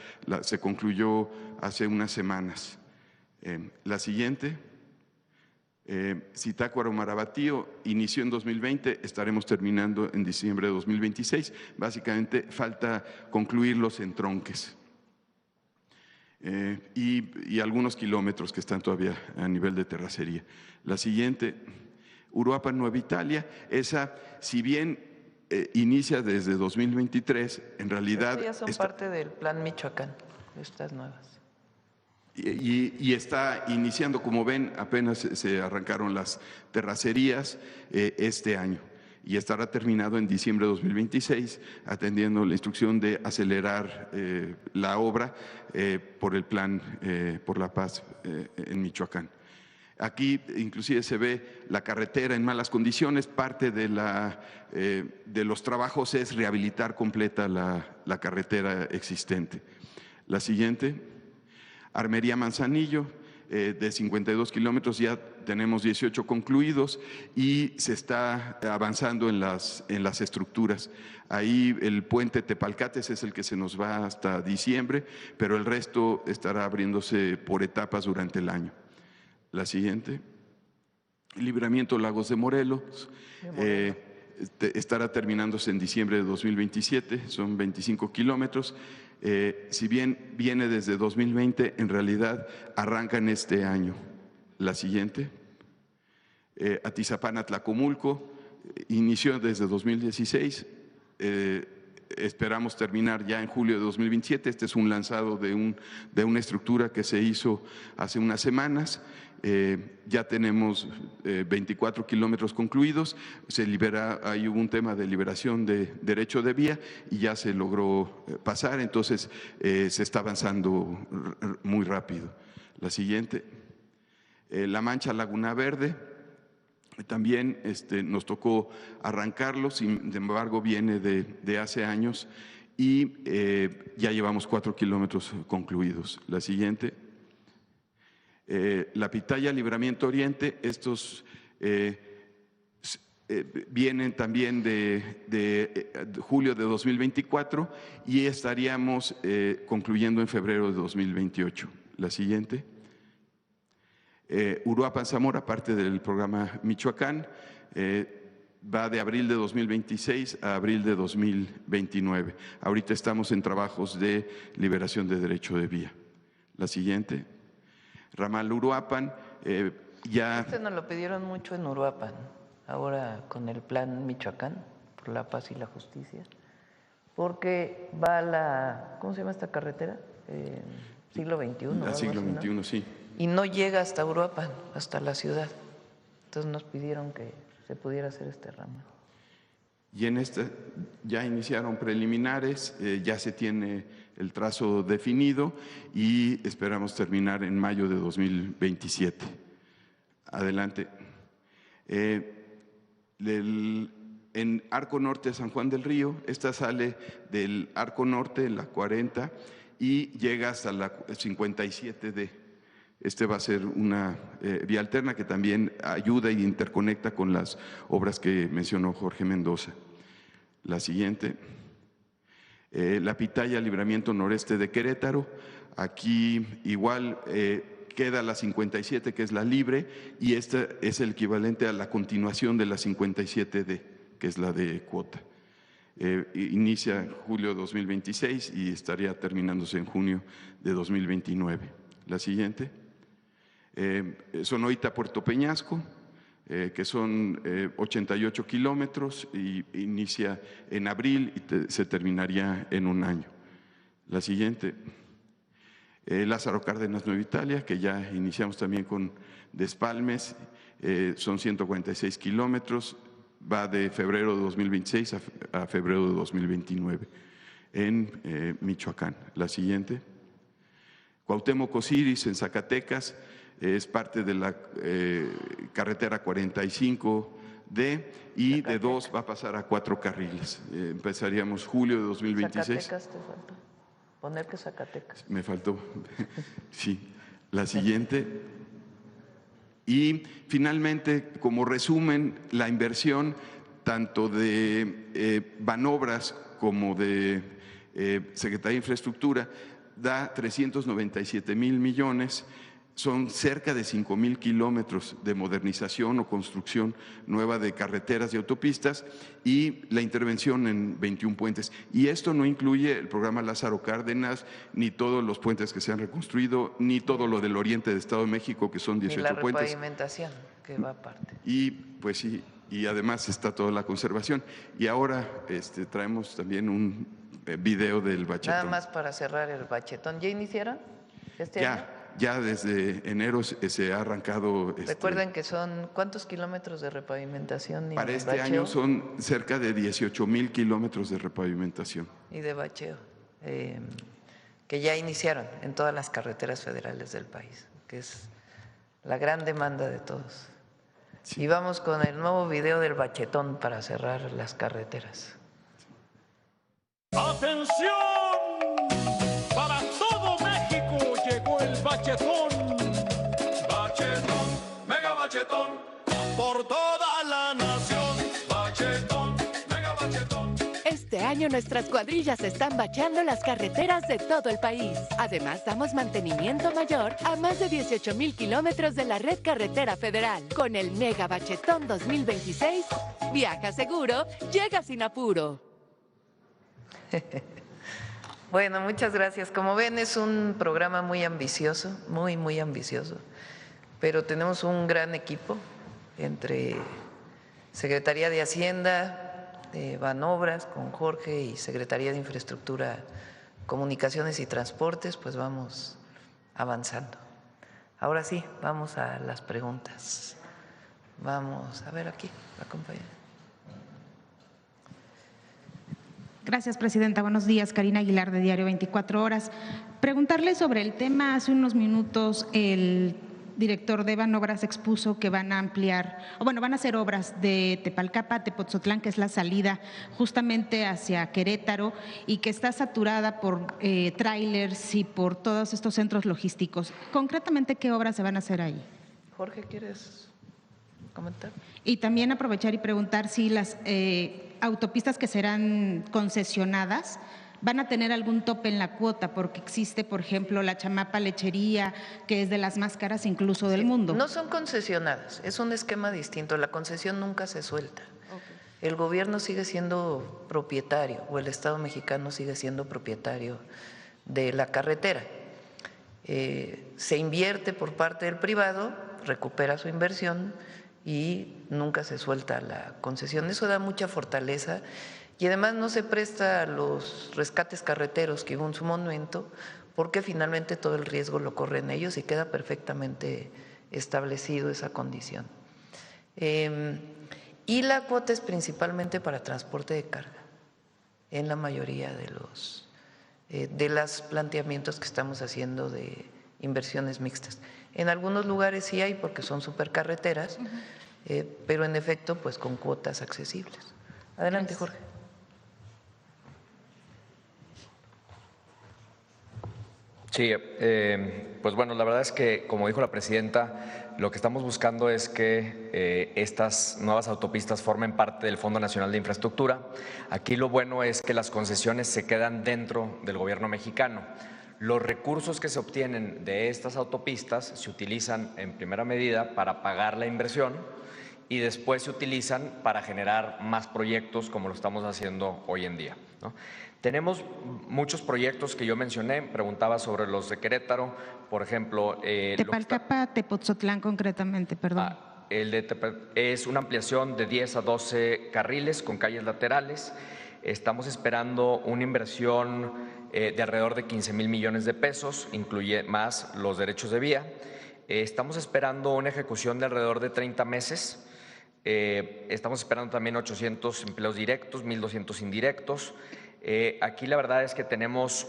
se concluyó hace unas semanas. La siguiente, Zitácuaro Marabatío, inició en 2020, estaremos terminando en diciembre de 2026. Básicamente falta concluir los entronques y algunos kilómetros que están todavía a nivel de terracería. La siguiente, Uruapan Nueva Italia, esa, si bien inicia desde 2023, en realidad… Estas ya son parte del Plan Michoacán, estas nuevas. Y está iniciando, como ven, apenas se arrancaron las terracerías este año y estará terminado en diciembre de 2026, atendiendo la instrucción de acelerar la obra por el Plan por la Paz en Michoacán. Aquí inclusive se ve la carretera en malas condiciones. Parte de los trabajos es rehabilitar completa la carretera existente. La siguiente, Armería Manzanillo, de 52 kilómetros, ya tenemos 18 concluidos y se está avanzando en las estructuras. Ahí el puente Tepalcates es el que se nos va hasta diciembre, pero el resto estará abriéndose por etapas durante el año. La siguiente, Libramiento Lagos de Morelos, estará terminándose en diciembre de 2027, son 25 kilómetros. Si bien viene desde 2020, en realidad arranca en este año. La siguiente, Atizapán Atlacomulco, inició desde 2016, esperamos terminar ya en julio de 2027. Este es un lanzado de una estructura que se hizo hace unas semanas. Ya tenemos 24 kilómetros concluidos, ahí hubo un tema de liberación de derecho de vía y ya se logró pasar, entonces se está avanzando muy rápido. La siguiente, La Mancha Laguna Verde, también nos tocó arrancarlo, sin embargo viene de hace años y ya llevamos 4 kilómetros concluidos. La siguiente, La Pitaya Libramiento Oriente, estos vienen también de julio de 2024 y estaríamos concluyendo en febrero de 2028. La siguiente, Uruapan Zamora, parte del programa Michoacán, va de abril de 2026 a abril de 2029. Ahorita estamos en trabajos de liberación de derecho de vía. La siguiente, Ramal Uruapan, ya… Nos lo pidieron mucho en Uruapan, ahora con el Plan Michoacán por la Paz y la Justicia, porque va ¿cómo se llama esta carretera? Siglo XXI. El siglo XXI, ¿no? Sí. Y no llega hasta Uruapan, hasta la ciudad. Entonces nos pidieron que se pudiera hacer este ramal. Y en ya iniciaron preliminares, ya se tiene el trazo definido y esperamos terminar en mayo de 2027. Adelante. en Arco Norte a San Juan del Río, esta sale del Arco Norte, la 40, y llega hasta la 57D. Este va a ser una vía alterna que también ayuda e interconecta con las obras que mencionó Jorge Mendoza. La siguiente, la Pitaya, libramiento noreste de Querétaro. Aquí igual queda la 57, que es la libre, y esta es el equivalente a la continuación de la 57D, que es la de cuota. Inicia en julio de 2026 y estaría terminándose en junio de 2029. La siguiente, Sonoita Puerto Peñasco, que son 88 kilómetros y inicia en abril y se terminaría en un año. La siguiente, Lázaro Cárdenas, Nueva Italia, que ya iniciamos también con Despalmes, son 146 kilómetros, va de febrero de 2026 a febrero de 2029 en Michoacán. La siguiente, Cuauhtémoc Osiris en Zacatecas, es parte de la carretera 45D y de 2 va a pasar a 4 carriles. Empezaríamos julio de 2026. Zacatecas te faltó. Poner que Zacatecas. Me faltó. Sí. La siguiente. Y finalmente, como resumen, la inversión tanto de Banobras como de Secretaría de Infraestructura da 397,000 millones. Son cerca de 5,000 kilómetros de modernización o construcción nueva de carreteras y autopistas y la intervención en 21 puentes. Y esto no incluye el programa Lázaro Cárdenas, ni todos los puentes que se han reconstruido, ni todo lo del oriente del Estado de México, que son 18 puentes. Y la repavimentación, que va aparte. Y pues sí, y además está toda la conservación. Y ahora traemos también un video del bachetón. Nada más para cerrar el bachetón. ¿Ya iniciaron este año? Ya desde enero se ha arrancado. Recuerden que son ¿cuántos kilómetros de repavimentación? Para este año son cerca de 18,000 kilómetros de repavimentación. Y de bacheo, que ya iniciaron en todas las carreteras federales del país, que es la gran demanda de todos. Sí. Y vamos con el nuevo video del bachetón para cerrar las carreteras. ¡Atención! Para todo México llegó el bachetón. Bachetón, mega bachetón. Por toda la nación. Bachetón, mega bachetón. Este año nuestras cuadrillas están bacheando las carreteras de todo el país. Además, damos mantenimiento mayor a más de 18,000 kilómetros de la red carretera federal. Con el Mega Bachetón 2026, viaja seguro, llega sin apuro. Bueno, muchas gracias. Como ven, es un programa muy ambicioso, muy ambicioso, pero tenemos un gran equipo entre Secretaría de Hacienda, Banobras con Jorge y Secretaría de Infraestructura, Comunicaciones y Transportes, pues vamos avanzando. Ahora sí, vamos a las preguntas. Vamos a ver aquí, la compañera. Gracias, presidenta. Buenos días. Karina Aguilar, de Diario 24 Horas. Preguntarle sobre el tema. Hace unos minutos el director de Banobras expuso que van a ampliar, van a hacer obras de Tepalcapa, Tepotzotlán, que es la salida justamente hacia Querétaro, y que está saturada por tráilers y por todos estos centros logísticos. Concretamente, ¿qué obras se van a hacer ahí? Jorge, ¿quieres comentar? Y también aprovechar y preguntar si las autopistas que serán concesionadas van a tener algún tope en la cuota, porque existe, por ejemplo, la Chamapa Lechería, que es de las más caras incluso del mundo. No son concesionadas, es un esquema distinto. La concesión nunca se suelta. Okay. El gobierno sigue siendo propietario, o el Estado mexicano sigue siendo propietario de la carretera. Se invierte por parte del privado, recupera su inversión y nunca se suelta la concesión. Eso da mucha fortaleza y además no se presta a los rescates carreteros que hubo en su momento, porque finalmente todo el riesgo lo corren ellos y queda perfectamente establecido esa condición. Y la cuota es principalmente para transporte de carga en la mayoría de los planteamientos que estamos haciendo de inversiones mixtas. En algunos lugares sí hay porque son supercarreteras, pero en efecto pues con cuotas accesibles. Adelante, Jorge. Sí, pues bueno, la verdad es que, como dijo la presidenta, lo que estamos buscando es que estas nuevas autopistas formen parte del Fondo Nacional de Infraestructura. Aquí lo bueno es que las concesiones se quedan dentro del gobierno mexicano. Los recursos que se obtienen de estas autopistas se utilizan en primera medida para pagar la inversión y después se utilizan para generar más proyectos como lo estamos haciendo hoy en día, ¿no? Tenemos muchos proyectos que yo mencioné, preguntaba sobre los de Querétaro, por ejemplo… Tepalcapa, Tepoztlán concretamente, perdón. El de es una ampliación de 10 a 12 carriles con calles laterales. Estamos esperando una inversión de alrededor de 15,000 millones de pesos, incluye más los derechos de vía. Estamos esperando una ejecución de alrededor de 30 meses. Estamos esperando también 800 empleos directos, 1,200 indirectos. Aquí la verdad es que tenemos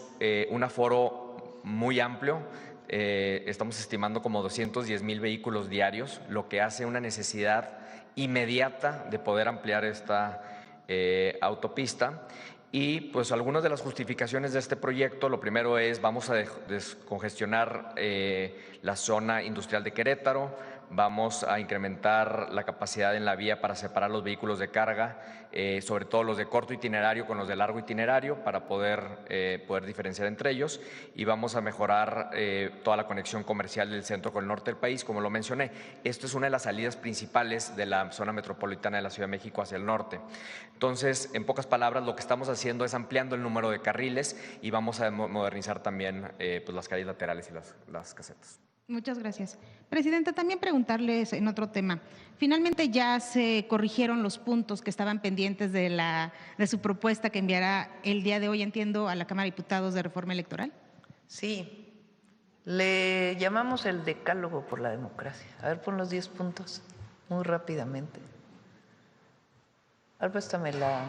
un aforo muy amplio. Estamos estimando como 210,000 vehículos diarios, lo que hace una necesidad inmediata de poder ampliar esta autopista. Y pues algunas de las justificaciones de este proyecto, lo primero es vamos a descongestionar la zona industrial de Querétaro, vamos a incrementar la capacidad en la vía para separar los vehículos de carga, sobre todo los de corto itinerario con los de largo itinerario, para poder diferenciar entre ellos, y vamos a mejorar toda la conexión comercial del centro con el norte del país, como lo mencioné. Esto es una de las salidas principales de la zona metropolitana de la Ciudad de México hacia el norte. Entonces, en pocas palabras, lo que estamos haciendo es ampliando el número de carriles y vamos a modernizar también pues las calles laterales y las casetas. Muchas gracias. Presidenta, también preguntarles en otro tema. Finalmente ya se corrigieron los puntos que estaban pendientes de su propuesta que enviará el día de hoy, entiendo, a la Cámara de Diputados de Reforma Electoral. Sí, le llamamos el decálogo por la democracia. A ver, pon los 10 puntos muy rápidamente. A ver, préstame la…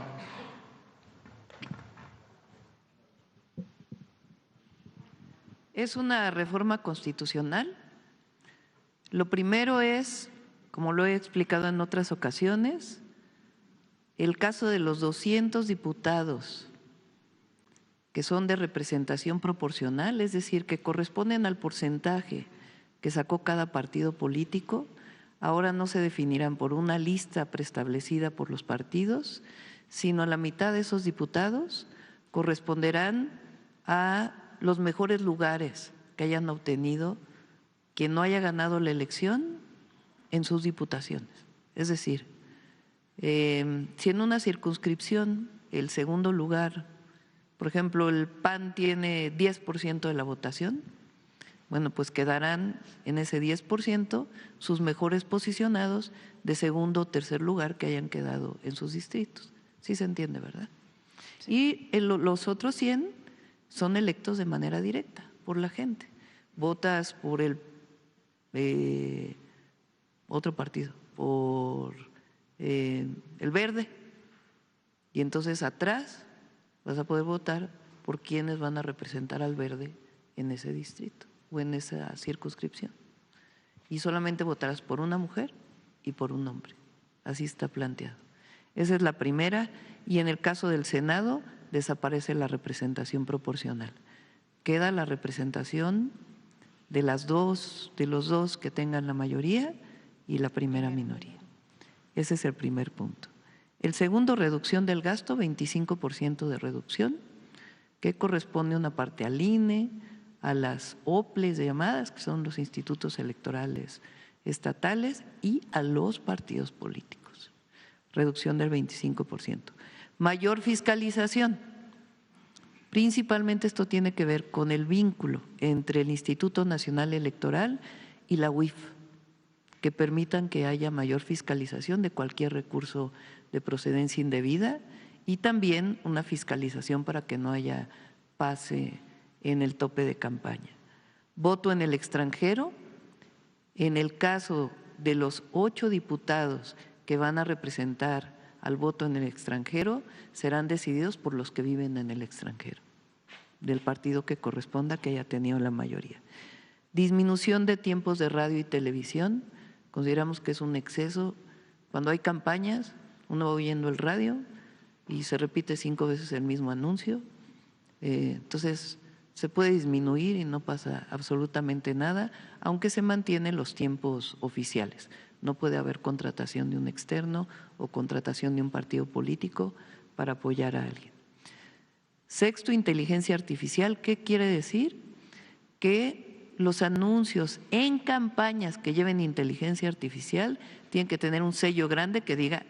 Es una reforma constitucional. Lo primero es, como lo he explicado en otras ocasiones, el caso de los 200 diputados que son de representación proporcional, es decir, que corresponden al porcentaje que sacó cada partido político. Ahora no se definirán por una lista preestablecida por los partidos, sino la mitad de esos diputados corresponderán a los mejores lugares que hayan obtenido quien no haya ganado la elección en sus diputaciones. Es decir, si en una circunscripción el segundo lugar, por ejemplo, el PAN tiene 10% de la votación, bueno, pues quedarán en ese 10% sus mejores posicionados de segundo o tercer lugar que hayan quedado en sus distritos. ¿Sí se entiende, verdad? Sí. Y los otros 100 son electos de manera directa por la gente. Votas por el otro partido, por el Verde, y entonces atrás vas a poder votar por quienes van a representar al Verde en ese distrito o en esa circunscripción. Y solamente votarás por una mujer y por un hombre. Así está planteado. Esa es la primera, y en el caso del Senado desaparece la representación proporcional. Queda la representación de los dos que tengan la mayoría y la primera minoría. Ese es el primer punto. El segundo, reducción del gasto, 25% de reducción, que corresponde una parte al INE, a las OPLES de llamadas, que son los institutos electorales estatales, y a los partidos políticos. Reducción del 25%. Mayor fiscalización. Principalmente esto tiene que ver con el vínculo entre el Instituto Nacional Electoral y la UIF, que permitan que haya mayor fiscalización de cualquier recurso de procedencia indebida, y también una fiscalización para que no haya pase en el tope de campaña. Voto en el extranjero. En el caso de los 8 diputados que van a representar al voto en el extranjero, serán decididos por los que viven en el extranjero, del partido que corresponda que haya tenido la mayoría. Disminución de tiempos de radio y televisión, consideramos que es un exceso. Cuando hay campañas, uno va oyendo el radio, y se repite 5 veces el mismo anuncio. Entonces, se puede disminuir y no pasa absolutamente nada, aunque se mantienen los tiempos oficiales. No puede haber contratación de un externo o contratación de un partido político para apoyar a alguien. Sexto, inteligencia artificial. ¿Qué quiere decir? Que los anuncios en campañas que lleven inteligencia artificial tienen que tener un sello grande que diga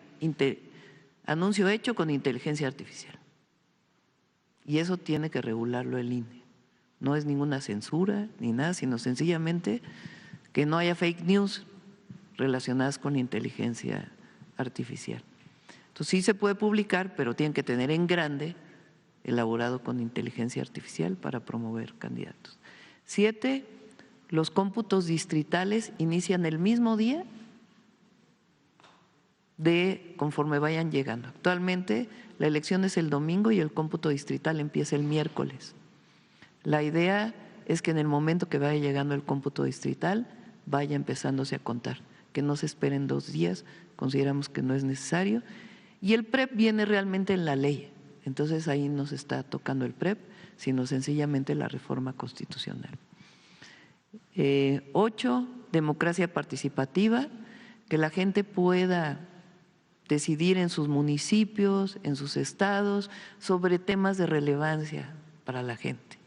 anuncio hecho con inteligencia artificial. Y eso tiene que regularlo el INE. No es ninguna censura ni nada, sino sencillamente que no haya fake news relacionadas con inteligencia artificial. Entonces sí se puede publicar, pero tienen que tener en grande elaborado con inteligencia artificial para promover candidatos. 7, los cómputos distritales inician el mismo día conforme vayan llegando. Actualmente la elección es el domingo y el cómputo distrital empieza el miércoles. La idea es que en el momento que vaya llegando el cómputo distrital vaya empezándose a contar, que no se esperen 2 días, consideramos que no es necesario. Y el PREP viene realmente en la ley, entonces ahí no se está tocando el PREP, sino sencillamente la reforma constitucional. 8, democracia participativa, que la gente pueda decidir en sus municipios, en sus estados, sobre temas de relevancia para la gente.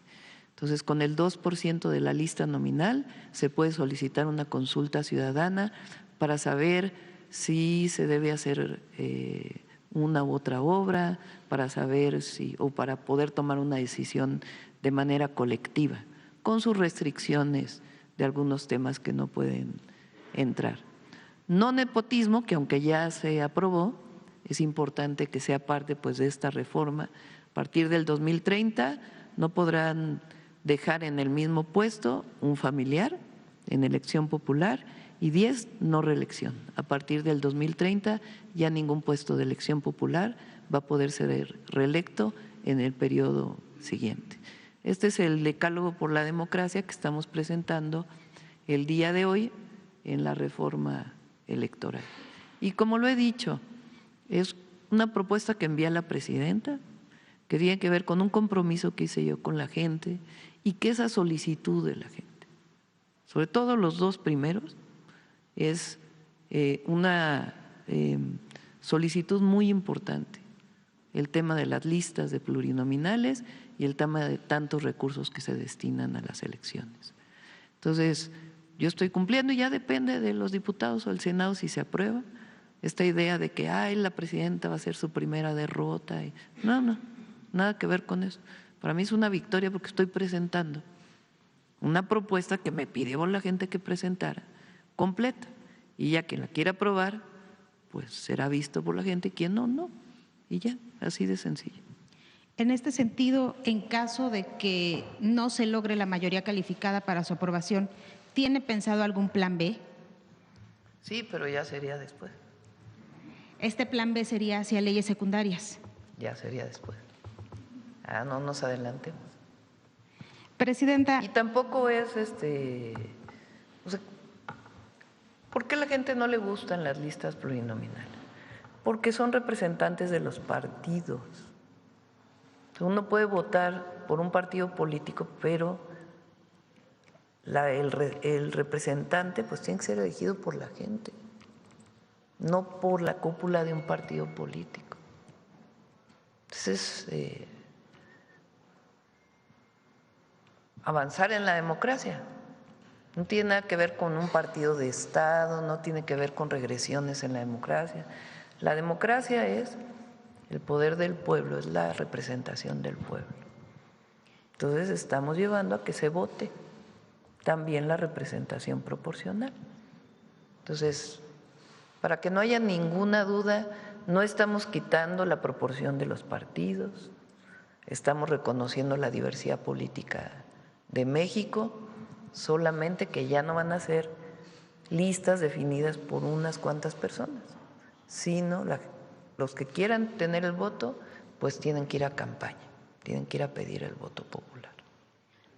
Entonces, con el 2% de la lista nominal se puede solicitar una consulta ciudadana para saber si se debe hacer una u otra obra, para saber o para poder tomar una decisión de manera colectiva, con sus restricciones de algunos temas que no pueden entrar. No nepotismo, que aunque ya se aprobó, es importante que sea parte pues de esta reforma. A partir del 2030 no podrán dejar en el mismo puesto un familiar en elección popular y 10 no reelección. A partir del 2030 ya ningún puesto de elección popular va a poder ser reelecto en el periodo siguiente. Este es el decálogo por la democracia que estamos presentando el día de hoy en la reforma electoral. Y como lo he dicho, es una propuesta que envía la presidenta, que tiene que ver con un compromiso que hice yo con la gente y que esa solicitud de la gente, sobre todo los 2 primeros, es una solicitud muy importante, el tema de las listas de plurinominales y el tema de tantos recursos que se destinan a las elecciones. Entonces, yo estoy cumpliendo y ya depende de los diputados o del Senado si se aprueba esta idea de que la presidenta va a ser su primera derrota. No, nada que ver con eso. Para mí es una victoria porque estoy presentando una propuesta que me pidió la gente que presentara, completa. Y ya quien la quiera aprobar, pues será visto por la gente, y quien no. Y ya, así de sencillo. En este sentido, en caso de que no se logre la mayoría calificada para su aprobación, ¿tiene pensado algún plan B? Sí, pero ya sería después. Este plan B sería hacia leyes secundarias. Ya sería después. No nos adelantemos. Presidenta. Y tampoco es ¿por qué a la gente no le gustan las listas plurinominales? Porque son representantes de los partidos. Uno puede votar por un partido político, pero el representante pues tiene que ser elegido por la gente, no por la cúpula de un partido político. Entonces, avanzar en la democracia no tiene nada que ver con un partido de Estado, no tiene que ver con regresiones en la democracia. La democracia es el poder del pueblo, es la representación del pueblo. Entonces estamos llevando a que se vote también la representación proporcional. Entonces, para que no haya ninguna duda, no estamos quitando la proporción de los partidos, estamos reconociendo la diversidad política de México, solamente que ya no van a ser listas definidas por unas cuantas personas, sino los que quieran tener el voto, pues tienen que ir a campaña, tienen que ir a pedir el voto popular.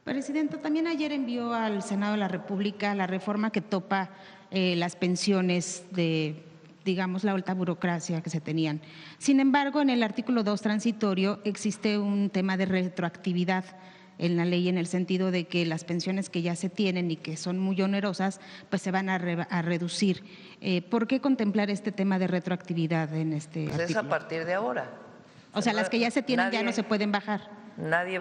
Presidenta, también ayer envió al Senado de la República la reforma que topa las pensiones de digamos, la alta burocracia que se tenían. Sin embargo, en el artículo 2 transitorio existe un tema de retroactividad en la ley, en el sentido de que las pensiones que ya se tienen y que son muy onerosas, pues se van a reducir. ¿Por qué contemplar este tema de retroactividad en este artículo? Es a partir de ahora. O sea, las que ya se tienen ya no se pueden bajar. Nadie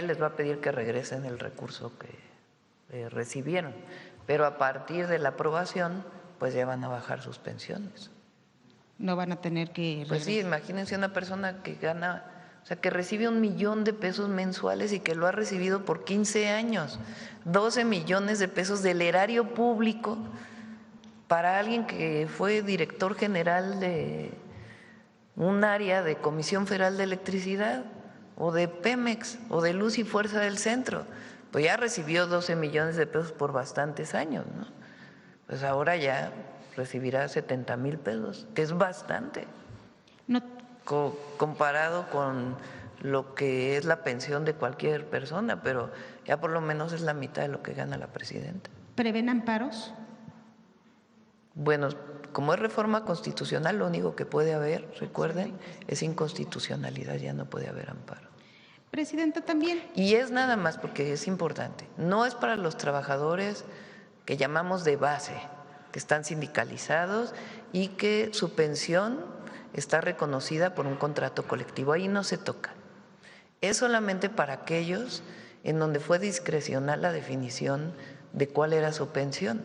les va a pedir que regresen el recurso que recibieron, pero a partir de la aprobación, pues ya van a bajar sus pensiones. No van a tener que… Pues sí, imagínense una persona que gana… O sea, que recibe 1 millón de pesos mensuales y que lo ha recibido por 15 años, 12 millones de pesos del erario público para alguien que fue director general de un área de Comisión Federal de Electricidad o de Pemex o de Luz y Fuerza del Centro. Pues ya recibió 12 millones de pesos por bastantes años, ¿no? Pues ahora ya recibirá 70,000 pesos, que es bastante. No. Comparado con lo que es la pensión de cualquier persona, pero ya por lo menos es la mitad de lo que gana la presidenta. ¿Prevén amparos? Bueno, como es reforma constitucional, lo único que puede haber, recuerden, es inconstitucionalidad, ya no puede haber amparo. Presidenta, también. Y es nada más porque es importante, no es para los trabajadores que llamamos de base, que están sindicalizados y que su pensión está reconocida por un contrato colectivo, ahí no se toca. Es solamente para aquellos en donde fue discrecional la definición de cuál era su pensión,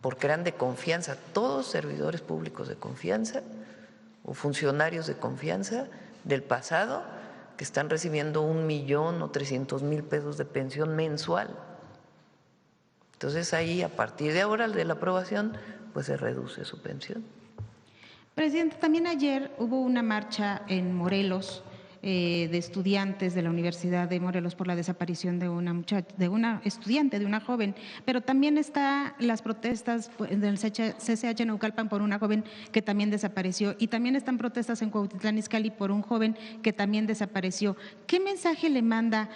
porque eran de confianza, todos servidores públicos de confianza o funcionarios de confianza del pasado que están recibiendo 1 millón o 300,000 pesos de pensión mensual. Entonces ahí, a partir de ahora, de la aprobación, pues se reduce su pensión. Presidenta, también ayer hubo una marcha en Morelos de estudiantes de la Universidad de Morelos por la desaparición de una estudiante, de una joven, pero también están las protestas del CCH Naucalpan por una joven que también desapareció, y también están protestas en Cuautitlán Izcalli por un joven que también desapareció. ¿Qué mensaje le manda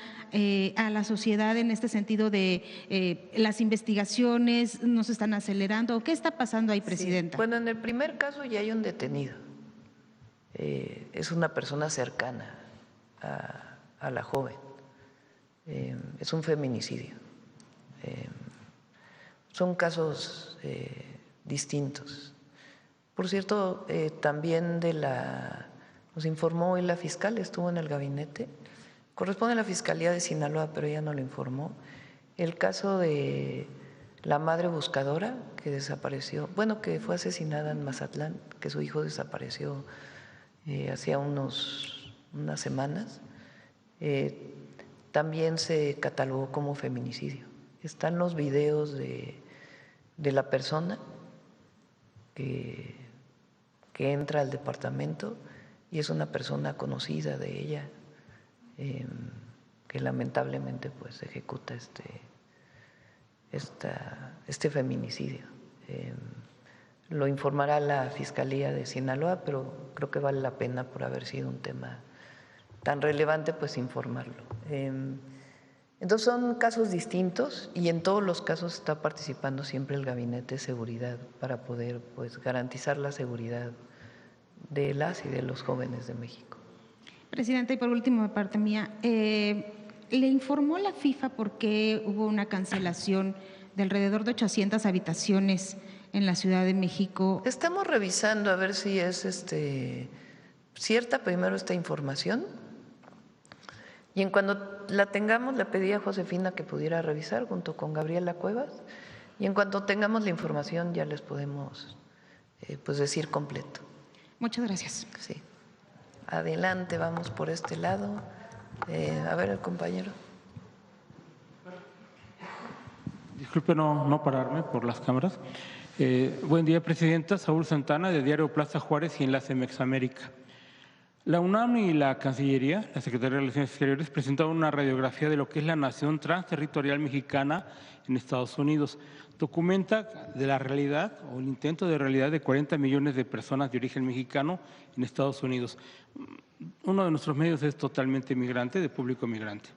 a la sociedad en este sentido de las investigaciones no se están acelerando? ¿Qué está pasando ahí, Presidenta? Sí. Bueno, en el primer caso ya hay un detenido. Es una persona cercana a la joven, es un feminicidio. Son casos distintos. Por cierto, también nos informó hoy la fiscal, estuvo en el gabinete, corresponde a la Fiscalía de Sinaloa, pero ella no lo informó, el caso de la madre buscadora que desapareció, bueno, que fue asesinada en Mazatlán, que su hijo desapareció hacía unas semanas, también se catalogó como feminicidio. Están los videos de la persona que entra al departamento y es una persona conocida de ella que lamentablemente pues ejecuta este feminicidio. Lo informará la Fiscalía de Sinaloa, pero creo que vale la pena, por haber sido un tema tan relevante, pues informarlo. Entonces son casos distintos y en todos los casos está participando siempre el Gabinete de Seguridad para poder pues garantizar la seguridad de las y de los jóvenes de México. Presidenta, y por último, de parte mía, ¿le informó la FIFA por qué hubo una cancelación de alrededor de 800 habitaciones en la Ciudad de México? Estamos revisando a ver si es cierta primero esta información, y en cuanto la tengamos le pedí a Josefina que pudiera revisar junto con Gabriela Cuevas, y en cuanto tengamos la información ya les podemos pues decir completo. Muchas gracias. Sí. Adelante, vamos por este lado. A ver, el compañero. Disculpe no pararme por las cámaras. Buen día, Presidenta. Saúl Santana, de Diario Plaza Juárez y Enlace Mexamérica. La UNAM y la Cancillería, la Secretaría de Relaciones Exteriores, presentaron una radiografía de lo que es la nación transterritorial mexicana en Estados Unidos. Documenta de la realidad o el intento de realidad de 40 millones de personas de origen mexicano en Estados Unidos. Uno de nuestros medios es totalmente migrante, de público migrante.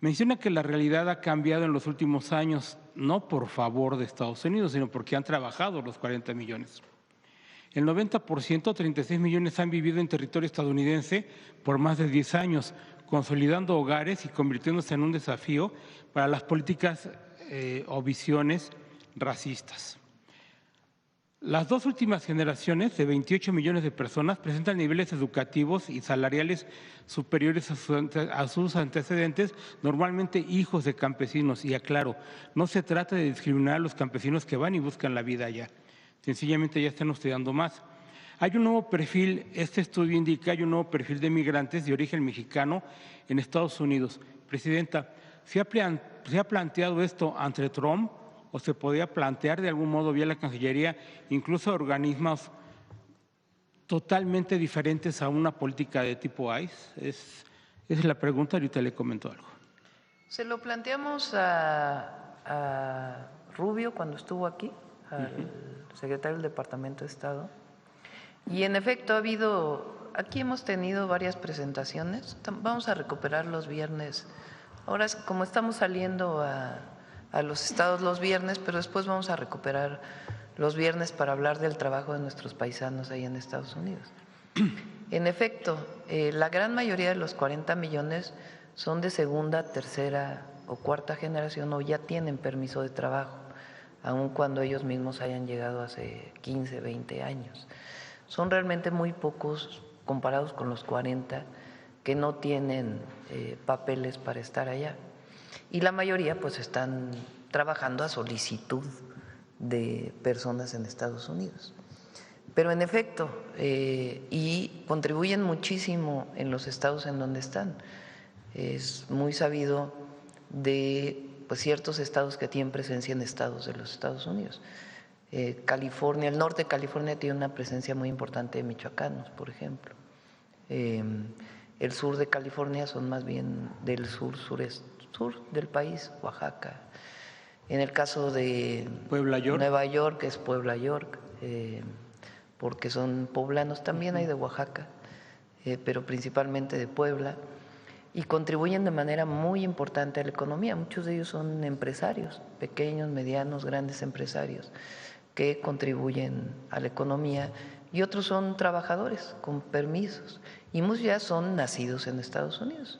Menciona que la realidad ha cambiado en los últimos años. no por favor de Estados Unidos, sino porque han trabajado los 40 millones. El 90%, 36 millones, han vivido en territorio estadounidense por más de 10 años, consolidando hogares y convirtiéndose en un desafío para las políticas o visiones racistas. Las dos últimas generaciones, de 28 millones de personas, presentan niveles educativos y salariales superiores a sus antecedentes, normalmente hijos de campesinos. Y aclaro, no se trata de discriminar a los campesinos que van y buscan la vida allá. Sencillamente ya están estudiando más. Hay un nuevo perfil, este estudio indica, hay un nuevo perfil de migrantes de origen mexicano en Estados Unidos. Presidenta, ¿se ha planteado esto ante Trump o se podría plantear de algún modo vía la Cancillería, incluso organismos totalmente diferentes a una política de tipo ICE? Esa es la pregunta, ahorita le comento algo. Se lo planteamos a Rubio cuando estuvo aquí, al secretario del Departamento de Estado, y en efecto aquí hemos tenido varias presentaciones. Vamos a recuperar los viernes. Ahora, como estamos saliendo a los estados los viernes, pero después vamos a recuperar los viernes para hablar del trabajo de nuestros paisanos ahí en Estados Unidos. En efecto, la gran mayoría de los 40 millones son de segunda, tercera o cuarta generación o ya tienen permiso de trabajo, aun cuando ellos mismos hayan llegado hace 15, 20 años. Son realmente muy pocos comparados con los 40 que no tienen papeles para estar allá. Y la mayoría pues están trabajando a solicitud de personas en Estados Unidos. Pero en efecto, y contribuyen muchísimo en los estados en donde están. Es muy sabido de pues, ciertos estados que tienen presencia en estados de los Estados Unidos. California, el norte de California tiene una presencia muy importante de michoacanos, por ejemplo. El sur de California son más bien del sur del país, Oaxaca. En el caso de Nueva York es Puebla, York, porque son poblanos, también hay de Oaxaca, pero principalmente de Puebla, y contribuyen de manera muy importante a la economía. Muchos de ellos son empresarios, pequeños, medianos, grandes empresarios, que contribuyen a la economía, y otros son trabajadores con permisos, y muchos ya son nacidos en Estados Unidos,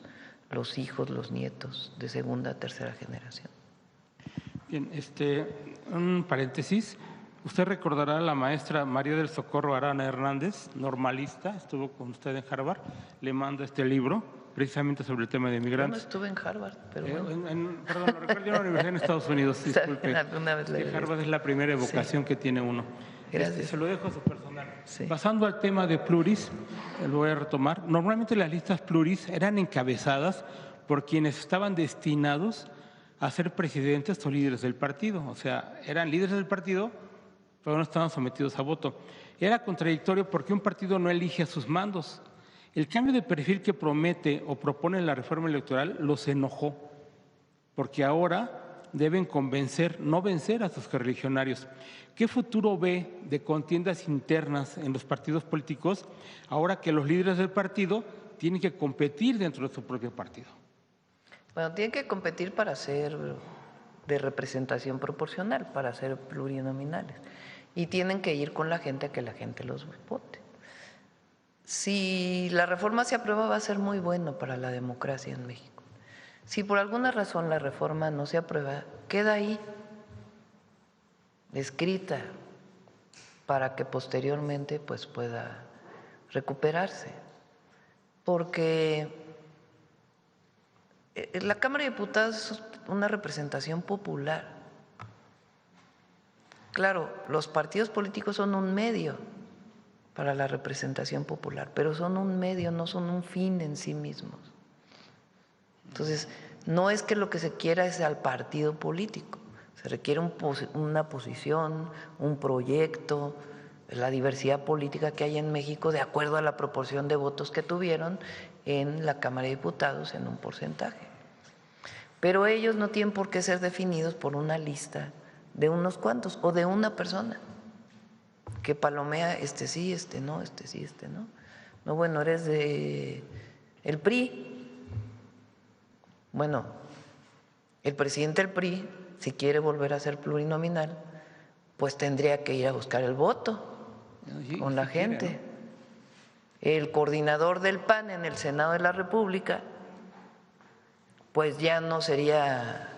los hijos, los nietos de segunda, tercera generación. Bien, un paréntesis. Usted recordará a la maestra María del Socorro Arana Hernández, normalista, estuvo con usted en Harvard, le mando este libro precisamente sobre el tema de migrantes. Yo no estuve en Harvard, pero bueno. Perdón, lo recuerdo en la universidad en Estados Unidos, disculpe. Alguna vez le Harvard es la primera evocación que tiene uno. Gracias. Se lo dejo a su personal. Sí. Pasando al tema de pluris, lo voy a retomar. Normalmente las listas pluris eran encabezadas por quienes estaban destinados a ser presidentes o líderes del partido. O sea, eran líderes del partido, pero no estaban sometidos a voto. Era contradictorio porque un partido no elige a sus mandos. El cambio de perfil que promete o propone la reforma electoral los enojó, porque ahora deben convencer, no vencer a sus correligionarios. ¿Qué futuro ve de contiendas internas en los partidos políticos ahora que los líderes del partido tienen que competir dentro de su propio partido? Bueno, tienen que competir para ser de representación proporcional, para ser plurinominales, y tienen que ir con la gente a que la gente los vote. Si la reforma se aprueba, va a ser muy bueno para la democracia en México. Si por alguna razón la reforma no se aprueba, queda ahí, escrita, para que posteriormente pues, pueda recuperarse. Porque la Cámara de Diputados es una representación popular. Claro, los partidos políticos son un medio para la representación popular, pero son un medio, no son un fin en sí mismos. Entonces, no es que lo que se quiera es al partido político, se requiere una posición, un proyecto, la diversidad política que hay en México de acuerdo a la proporción de votos que tuvieron en la Cámara de Diputados en un porcentaje. Pero ellos no tienen por qué ser definidos por una lista de unos cuantos o de una persona que palomea este sí, este no, este sí, este no. No, bueno, eres de el PRI. Bueno, el presidente del PRI si quiere volver a ser plurinominal, pues tendría que ir a buscar el voto con la gente. El coordinador del PAN en el Senado de la República, pues ya no sería,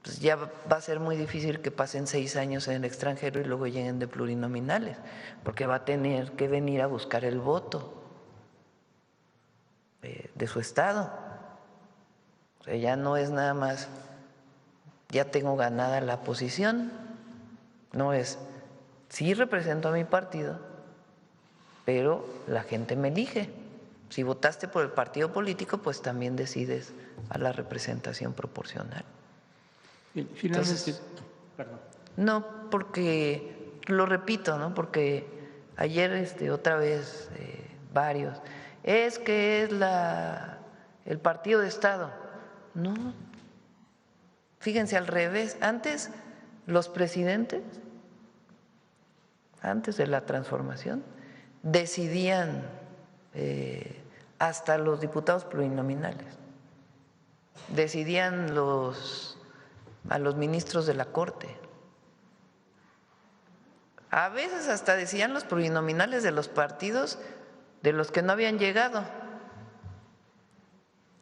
pues ya va a ser muy difícil que pasen 6 años en el extranjero y luego lleguen de plurinominales, porque va a tener que venir a buscar el voto de su estado. O sea, ya no es nada más, ya tengo ganada la posición, no es, sí represento a mi partido, pero la gente me elige. Si votaste por el partido político, pues también decides a la representación proporcional. Finalmente, entonces, perdón. No, porque, lo repito, ¿no? Porque ayer otra vez varios, es que es el partido de Estado. No, fíjense al revés, antes los presidentes, antes de la transformación, decidían hasta los diputados plurinominales, decidían a los ministros de la Corte, a veces hasta decían los plurinominales de los partidos de los que no habían llegado,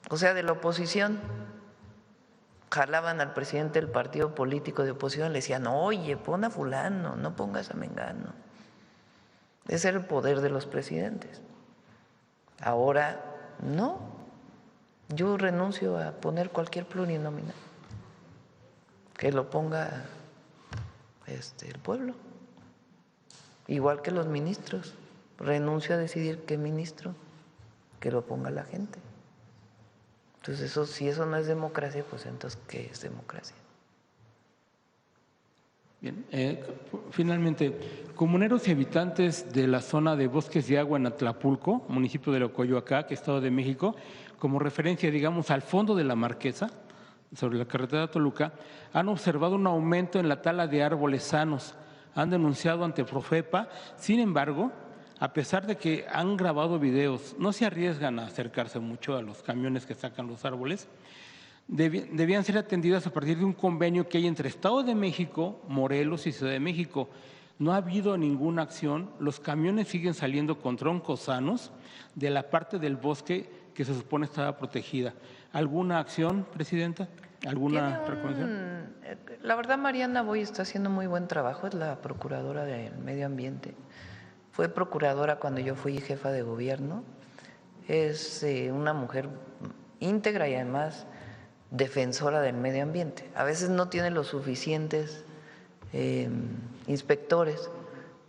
o sea, de la oposición. Jalaban al presidente del partido político de oposición, le decían, oye, pon a fulano, no pongas a mengano. Ese era el poder de los presidentes. Ahora no, yo renuncio a poner cualquier plurinominal, que lo ponga el pueblo, igual que los ministros. Renuncio a decidir qué ministro, que lo ponga la gente. Entonces, si eso no es democracia, pues entonces, ¿qué es democracia? Bien, finalmente, comuneros y habitantes de la zona de Bosques de Agua en Atlapulco, municipio de Coyoacán, Estado de México, como referencia, digamos, al fondo de la Marquesa, sobre la carretera de Toluca, han observado un aumento en la tala de árboles sanos. Han denunciado ante Profepa. Sin embargo, a pesar de que han grabado videos, no se arriesgan a acercarse mucho a los camiones que sacan los árboles. Debían ser atendidas a partir de un convenio que hay entre Estado de México, Morelos y Ciudad de México. No ha habido ninguna acción, los camiones siguen saliendo con troncos sanos de la parte del bosque que se supone estaba protegida. ¿Alguna acción, Presidenta? ¿Alguna recomendación? La verdad, Mariana Boy está haciendo muy buen trabajo, es la procuradora del medio ambiente. Fue procuradora cuando yo fui jefa de gobierno. Es una mujer íntegra y además defensora del medio ambiente. A veces no tiene los suficientes inspectores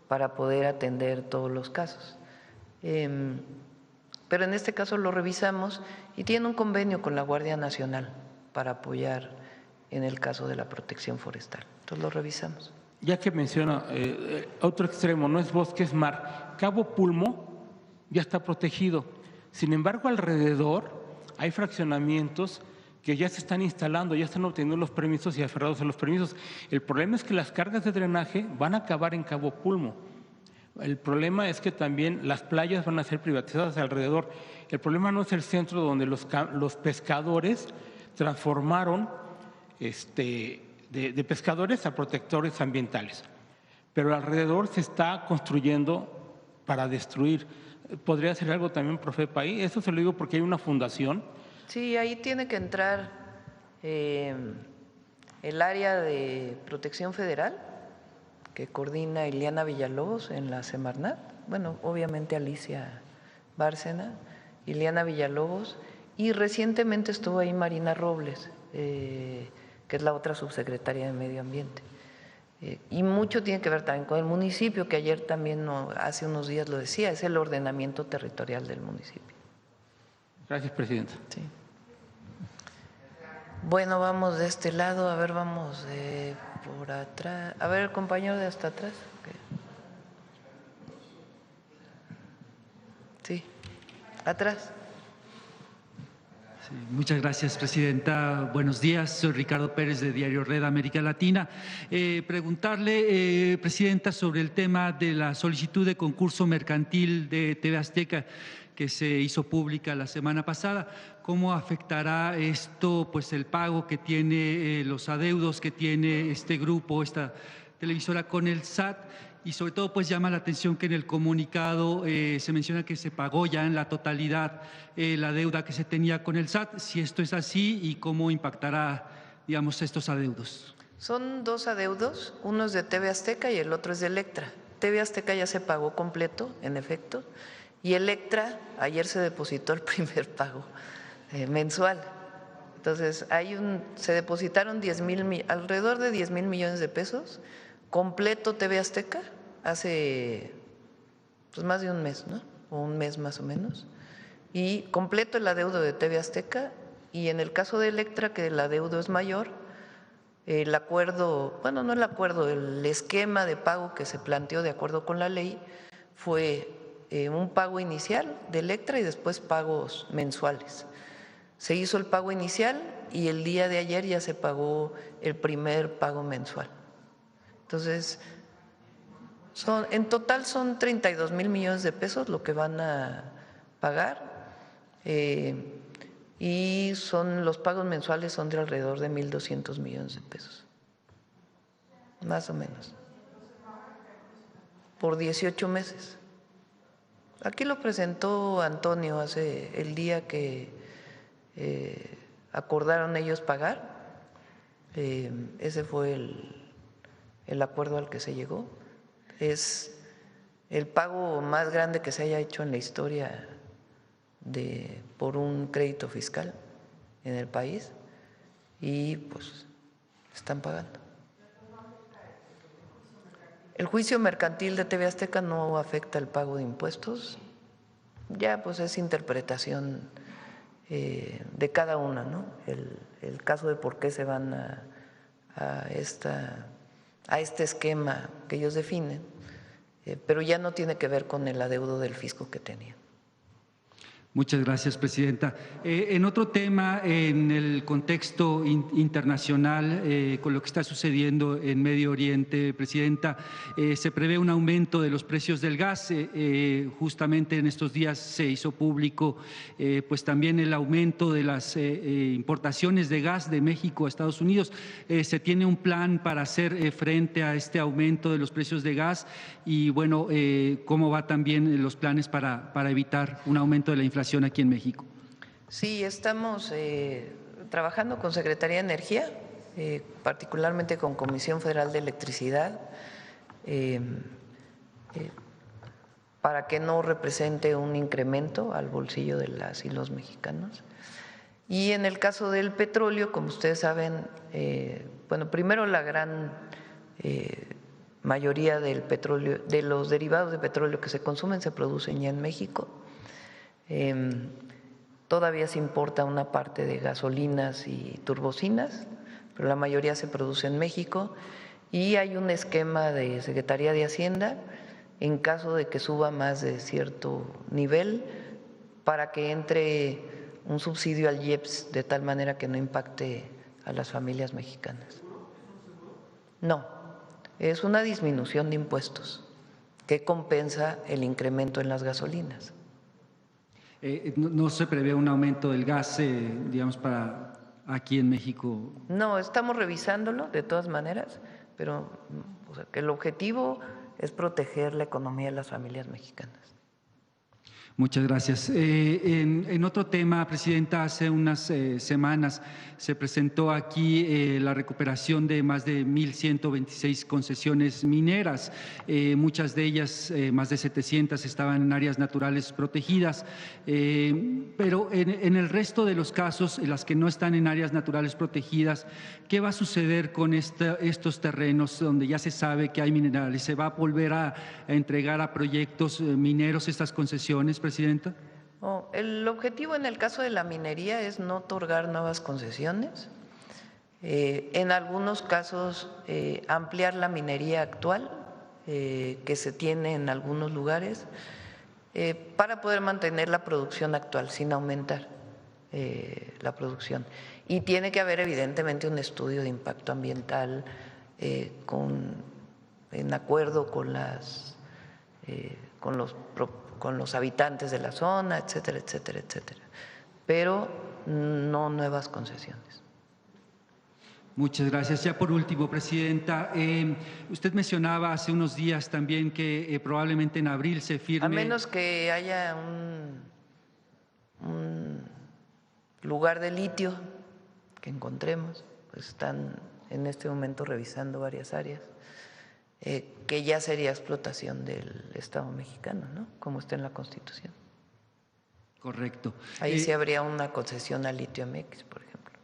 para poder atender todos los casos. Pero en este caso lo revisamos y tiene un convenio con la Guardia Nacional para apoyar en el caso de la protección forestal. Entonces lo revisamos. Ya que menciona otro extremo, no es bosque, es mar. Cabo Pulmo ya está protegido. Sin embargo, alrededor hay fraccionamientos que ya se están instalando, ya están obteniendo los permisos y aferrados a los permisos. El problema es que las cargas de drenaje van a acabar en Cabo Pulmo. El problema es que también las playas van a ser privatizadas alrededor. El problema no es el centro donde los pescadores transformaron de pescadores a protectores ambientales. Pero alrededor se está construyendo para destruir. ¿Podría hacer algo también Profepa ahí? Eso se lo digo porque hay una fundación. Sí, ahí tiene que entrar el área de protección federal que coordina Ileana Villalobos en la Semarnat, bueno, obviamente Alicia Bárcena, Ileana Villalobos, y recientemente estuvo ahí Marina Robles, que es la otra subsecretaria de Medio Ambiente. Y mucho tiene que ver también con el municipio, que ayer también, hace unos días lo decía, es el ordenamiento territorial del municipio. Gracias, Presidenta. Sí. Bueno, vamos de este lado, a ver, vamos por atrás. A ver, el compañero de hasta atrás. Sí, atrás. Sí, muchas gracias, presidenta. Buenos días, soy Ricardo Pérez de Diario Red América Latina. Preguntarle, presidenta, sobre el tema de la solicitud de concurso mercantil de TV Azteca que se hizo pública la semana pasada. ¿Cómo afectará esto pues el pago que tiene, los adeudos que tiene este grupo, esta televisora con el SAT? Y sobre todo pues llama la atención que en el comunicado se menciona que se pagó ya en la totalidad la deuda que se tenía con el SAT. Si esto es así y cómo impactará, digamos, estos adeudos. Son dos adeudos, uno es de TV Azteca y el otro es de Electra. TV Azteca ya se pagó completo, en efecto, y Electra ayer se depositó el primer pago mensual. Entonces se depositaron alrededor de 10,000 millones de pesos. Completo TV Azteca hace pues más de un mes, ¿no? O un mes más o menos. Y completo el adeudo de TV Azteca, y en el caso de Electra, que el adeudo es mayor, el acuerdo, bueno, no el acuerdo, el esquema de pago que se planteó de acuerdo con la ley fue un pago inicial de Electra y después pagos mensuales. Se hizo el pago inicial y el día de ayer ya se pagó el primer pago mensual. Entonces, en total son 32,000 millones de pesos lo que van a pagar, y los pagos mensuales son de alrededor de 1,200 millones de pesos, más o menos, por 18 meses. Aquí lo presentó Antonio el día que acordaron ellos pagar, ese fue el acuerdo al que se llegó. Es el pago más grande que se haya hecho en la historia por un crédito fiscal en el país, y pues están pagando. El juicio mercantil de TV Azteca no afecta el pago de impuestos, ya pues es interpretación de cada una, ¿no? El caso de por qué se van a este esquema que ellos definen, pero ya no tiene que ver con el adeudo del fisco que tenían. Muchas gracias, presidenta. En otro tema, en el contexto internacional, con lo que está sucediendo en Medio Oriente, presidenta, se prevé un aumento de los precios del gas. Justamente en estos días se hizo público pues también el aumento de las importaciones de gas de México a Estados Unidos. Se tiene un plan para hacer frente a este aumento de los precios de gas y, bueno, cómo va también los planes para evitar un aumento de la inflación aquí en México. Sí, estamos trabajando con Secretaría de Energía, particularmente con Comisión Federal de Electricidad, para que no represente un incremento al bolsillo de las y los mexicanos. Y en el caso del petróleo, como ustedes saben, bueno, primero la gran mayoría del petróleo, de los derivados de petróleo que se consumen, se producen ya en México. Todavía se importa una parte de gasolinas y turbocinas, pero la mayoría se produce en México, y hay un esquema de Secretaría de Hacienda en caso de que suba más de cierto nivel para que entre un subsidio al IEPS de tal manera que no impacte a las familias mexicanas. No, es una disminución de impuestos que compensa el incremento en las gasolinas. ¿No se prevé un aumento del gas, digamos, para aquí en México? No, estamos revisándolo de todas maneras, pero o sea, que el objetivo es proteger la economía de las familias mexicanas. Muchas gracias. En otro tema, presidenta, hace unas semanas se presentó aquí la recuperación de más de 1,126 concesiones mineras. Muchas de ellas, más de 700, estaban en áreas naturales protegidas. Pero en el resto de los casos, en las que no están en áreas naturales protegidas, ¿qué va a suceder con estos terrenos donde ya se sabe que hay minerales? ¿Se va a volver a entregar a proyectos mineros estas concesiones, presidenta? El objetivo en el caso de la minería es no otorgar nuevas concesiones. En algunos casos, ampliar la minería actual que se tiene en algunos lugares para poder mantener la producción actual sin aumentar. la producción. Y tiene que haber evidentemente un estudio de impacto ambiental en acuerdo con los habitantes de la zona, etcétera, etcétera, etcétera. Pero no nuevas concesiones. Muchas gracias. Ya por último, presidenta, usted mencionaba hace unos días también que probablemente en abril se firme… A menos que haya un lugar de litio que encontremos, pues están en este momento revisando varias áreas, que ya sería explotación del Estado mexicano, ¿no? Como está en la Constitución. Correcto. Ahí sí habría una concesión a Litio MX, por ejemplo.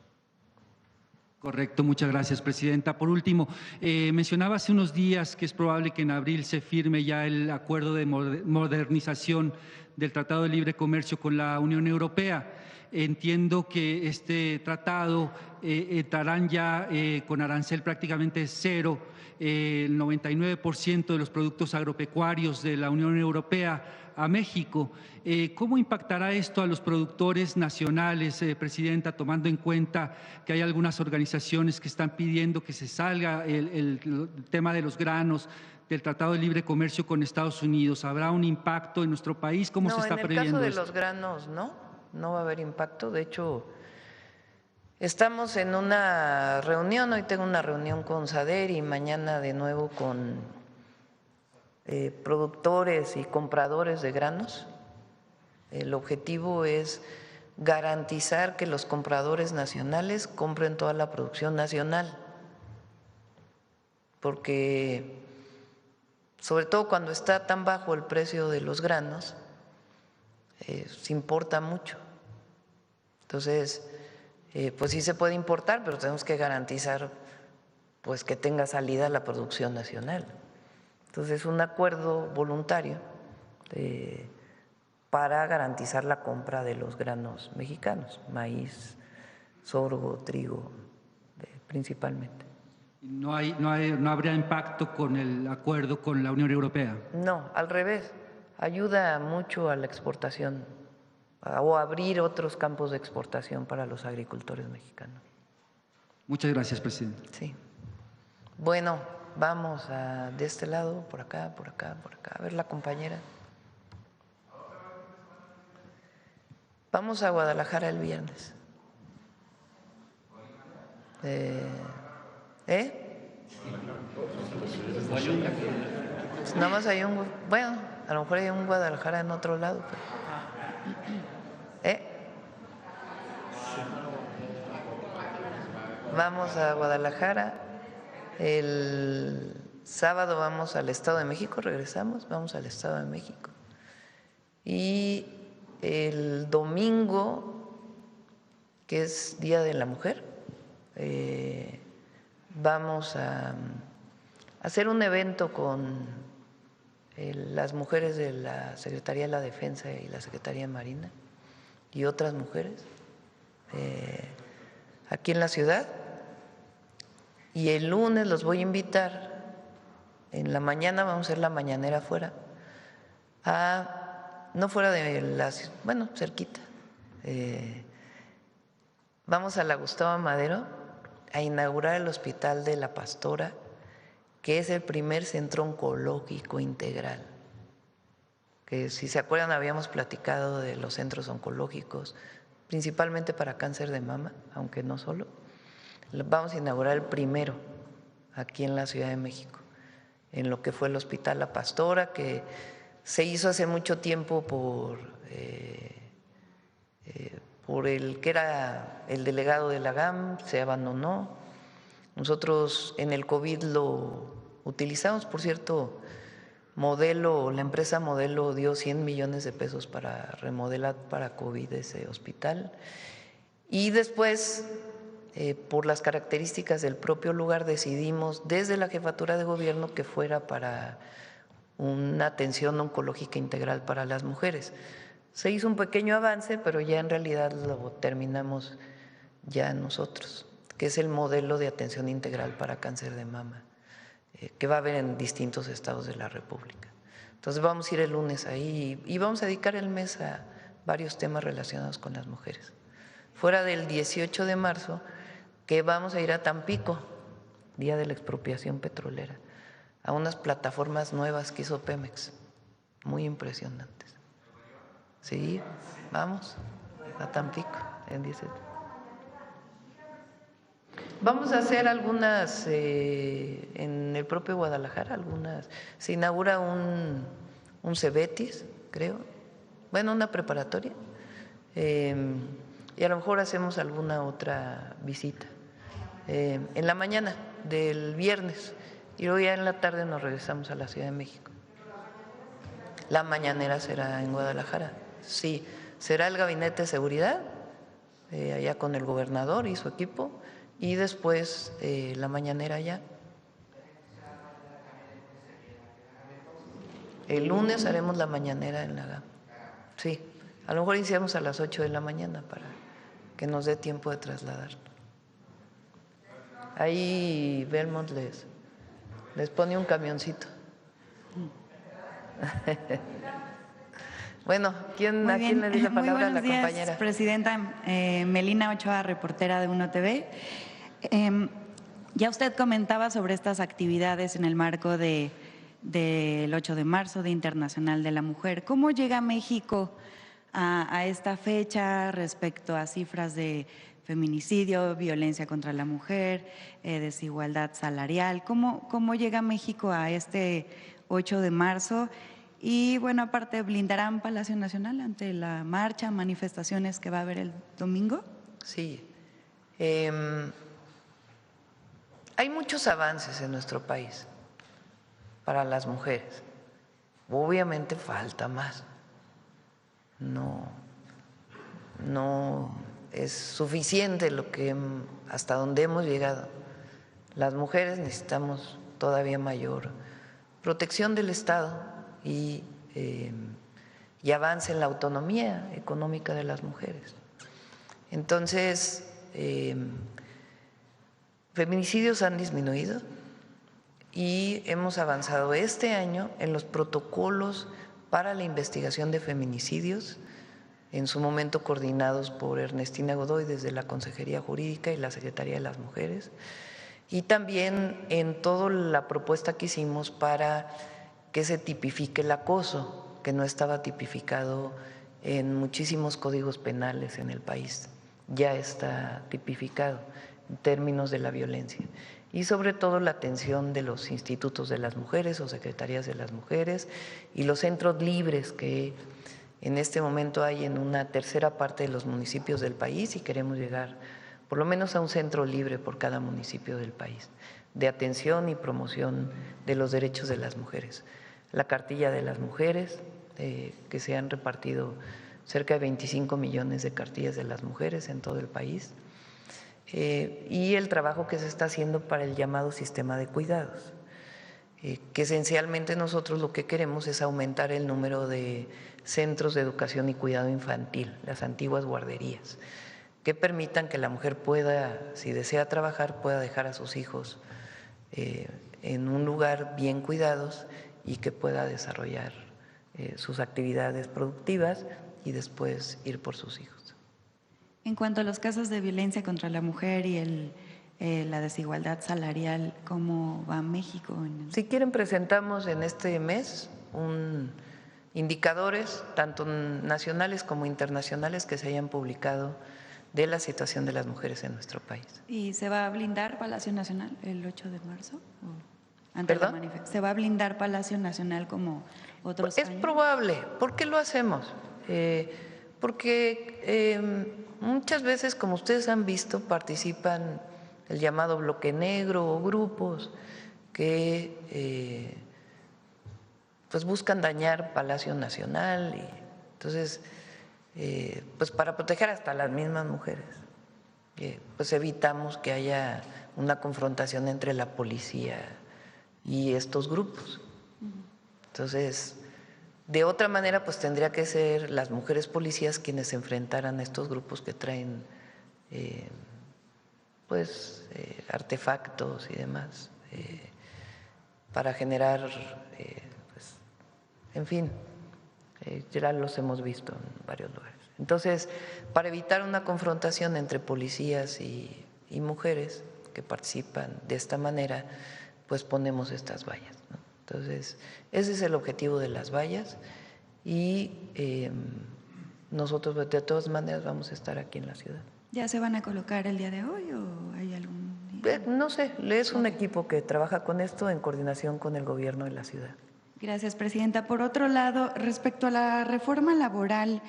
Correcto, muchas gracias, presidenta. Por último, mencionaba hace unos días que es probable que en abril se firme ya el acuerdo de modernización del Tratado de Libre Comercio con la Unión Europea. Entiendo que este tratado entrarán ya con arancel prácticamente cero, el 99% de los productos agropecuarios de la Unión Europea a México. ¿Cómo impactará esto a los productores nacionales, presidenta, tomando en cuenta que hay algunas organizaciones que están pidiendo que se salga el tema de los granos del Tratado de Libre Comercio con Estados Unidos? ¿Habrá un impacto en nuestro país? ¿Cómo se está previendo en el caso de esto? los granos no va a haber impacto. De hecho, estamos en una reunión, hoy tengo una reunión con SADER y mañana de nuevo con productores y compradores de granos. El objetivo es garantizar que los compradores nacionales compren toda la producción nacional, porque sobre todo cuando está tan bajo el precio de los granos, se importa mucho. Entonces, pues sí se puede importar, pero tenemos que garantizar pues que tenga salida la producción nacional. Entonces, un acuerdo voluntario para garantizar la compra de los granos mexicanos, maíz, sorgo, trigo, principalmente. ¿No habría impacto con el acuerdo con la Unión Europea? No, al revés, ayuda mucho a la exportación o abrir otros campos de exportación para los agricultores mexicanos. Muchas gracias, presidente. Sí. Bueno, vamos de este lado, por acá, por acá, por acá. A ver la compañera. Vamos a Guadalajara el viernes. Pues nada más hay bueno, a lo mejor hay un Guadalajara en otro lado. Vamos a Guadalajara. El sábado vamos al Estado de México, regresamos, vamos al Estado de México. Y el domingo, que es Día de la Mujer, vamos a hacer un evento con las mujeres de la Secretaría de la Defensa y la Secretaría de Marina y otras mujeres aquí en la ciudad. Y el lunes los voy a invitar, en la mañana vamos a hacer la mañanera afuera, no fuera de las, bueno, cerquita. Vamos a la Gustavo Madero a inaugurar el Hospital de la Pastora, que es el primer centro oncológico integral. Que si se acuerdan habíamos platicado de los centros oncológicos, principalmente para cáncer de mama, aunque no solo. Vamos a inaugurar el primero aquí en la Ciudad de México, en lo que fue el Hospital La Pastora, que se hizo hace mucho tiempo por el que era el delegado de la GAM, se abandonó. Nosotros en el COVID lo utilizamos, por cierto, Modelo, la empresa Modelo dio 100 millones de pesos para remodelar para COVID ese hospital. Y después, por las características del propio lugar, decidimos desde la jefatura de gobierno que fuera para una atención oncológica integral para las mujeres. Se hizo un pequeño avance, pero ya en realidad lo terminamos ya nosotros, que es el modelo de atención integral para cáncer de mama, que va a haber en distintos estados de la República. Entonces vamos a ir el lunes ahí y vamos a dedicar el mes a varios temas relacionados con las mujeres. fuera del 18 de marzo, que vamos a ir a Tampico, Día de la Expropiación Petrolera, a unas plataformas nuevas que hizo Pemex, muy impresionantes. Sí, vamos a Tampico en 18. Vamos a hacer algunas en el propio Guadalajara, algunas. Se inaugura un Cebetis, creo, bueno, una preparatoria, y a lo mejor hacemos alguna otra visita en la mañana del viernes y luego ya en la tarde nos regresamos a la Ciudad de México. La mañanera será en Guadalajara, sí, será el Gabinete de Seguridad, allá con el gobernador y su equipo, y después la mañanera allá. El lunes haremos la mañanera en la GAM. Sí, a lo mejor iniciamos a las 8 de la mañana para que nos dé tiempo de trasladar. Ahí Belmont les pone un camioncito. Bueno, ¿a quién le di la palabra? A la compañera. Buenos días, presidenta. Melina Ochoa, reportera de Uno TV. Ya usted comentaba sobre estas actividades en el marco del 8 de marzo, Día Internacional de la Mujer. ¿Cómo llega México a esta fecha respecto a cifras de feminicidio, violencia contra la mujer, desigualdad salarial? ¿Cómo llega México a este 8 de marzo? Y bueno, aparte, ¿blindarán Palacio Nacional ante la marcha, manifestaciones que va a haber el domingo? Sí. Hay muchos avances en nuestro país para las mujeres. Obviamente falta más. No es suficiente hasta donde hemos llegado. Las mujeres necesitamos todavía mayor protección del Estado y avance en la autonomía económica de las mujeres. Entonces, feminicidios han disminuido y hemos avanzado este año en los protocolos para la investigación de feminicidios, en su momento coordinados por Ernestina Godoy desde la Consejería Jurídica y la Secretaría de las Mujeres, y también en toda la propuesta que hicimos para que se tipifique el acoso, que no estaba tipificado en muchísimos códigos penales en el país, ya está tipificado en términos de la violencia. Y sobre todo la atención de los institutos de las mujeres o secretarías de las mujeres y los centros libres que en este momento hay en una tercera parte de los municipios del país y queremos llegar por lo menos a un centro libre por cada municipio del país, de atención y promoción de los derechos de las mujeres. La cartilla de las mujeres, que se han repartido cerca de 25 millones de cartillas de las mujeres en todo el país, y el trabajo que se está haciendo para el llamado sistema de cuidados, que esencialmente nosotros lo que queremos es aumentar el número de centros de educación y cuidado infantil, las antiguas guarderías, que permitan que la mujer pueda, si desea trabajar, pueda dejar a sus hijos en un lugar bien cuidados y que pueda desarrollar sus actividades productivas y después ir por sus hijos. En cuanto a los casos de violencia contra la mujer y la desigualdad salarial, ¿cómo va México? Si quieren, presentamos en este mes indicadores, tanto nacionales como internacionales, que se hayan publicado de la situación de las mujeres en nuestro país. ¿Y se va a blindar Palacio Nacional el 8 de marzo? ¿Perdón? ¿Se va a blindar Palacio Nacional como otros años? Es probable. ¿Por qué lo hacemos? Porque muchas veces, como ustedes han visto, participan el llamado bloque negro o grupos que pues buscan dañar Palacio Nacional y entonces pues para proteger hasta las mismas mujeres pues evitamos que haya una confrontación entre la policía y estos grupos. Entonces, de otra manera, pues tendría que ser las mujeres policías quienes se enfrentaran a estos grupos que traen artefactos y demás para generar, en fin, Ya los hemos visto en varios lugares. Entonces, para evitar una confrontación entre policías y mujeres que participan de esta manera, pues ponemos estas vallas, ¿no? Entonces, ese es el objetivo de las vallas y nosotros de todas maneras vamos a estar aquí en la ciudad. ¿Ya se van a colocar el día de hoy o hay algún día? No sé, es un equipo que trabaja con esto en coordinación con el gobierno de la ciudad. Gracias, presidenta. Por otro lado, respecto a la reforma laboral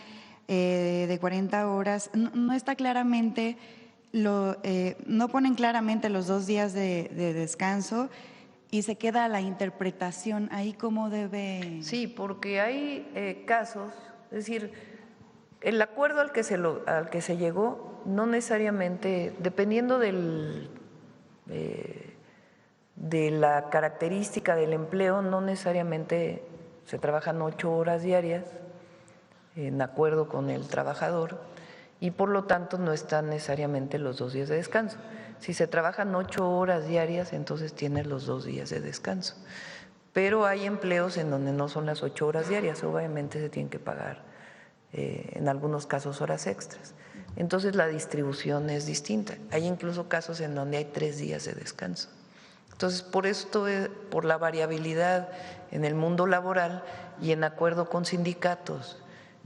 de 40 horas, no está claramente, no ponen claramente los 2 días de descanso y se queda la interpretación ahí cómo debe… Sí, porque hay casos, es decir, el acuerdo al que se llegó no necesariamente, dependiendo de la característica del empleo, no necesariamente se trabajan 8 horas diarias en acuerdo con el trabajador y por lo tanto no están necesariamente los 2 días de descanso. Si se trabajan 8 horas diarias, entonces tienes los 2 días de descanso. Pero hay empleos en donde no son las 8 horas diarias, obviamente se tienen que pagar en algunos casos horas extras. Entonces la distribución es distinta. Hay incluso casos en donde hay 3 días de descanso. Entonces, por esto, por la variabilidad en el mundo laboral y en acuerdo con sindicatos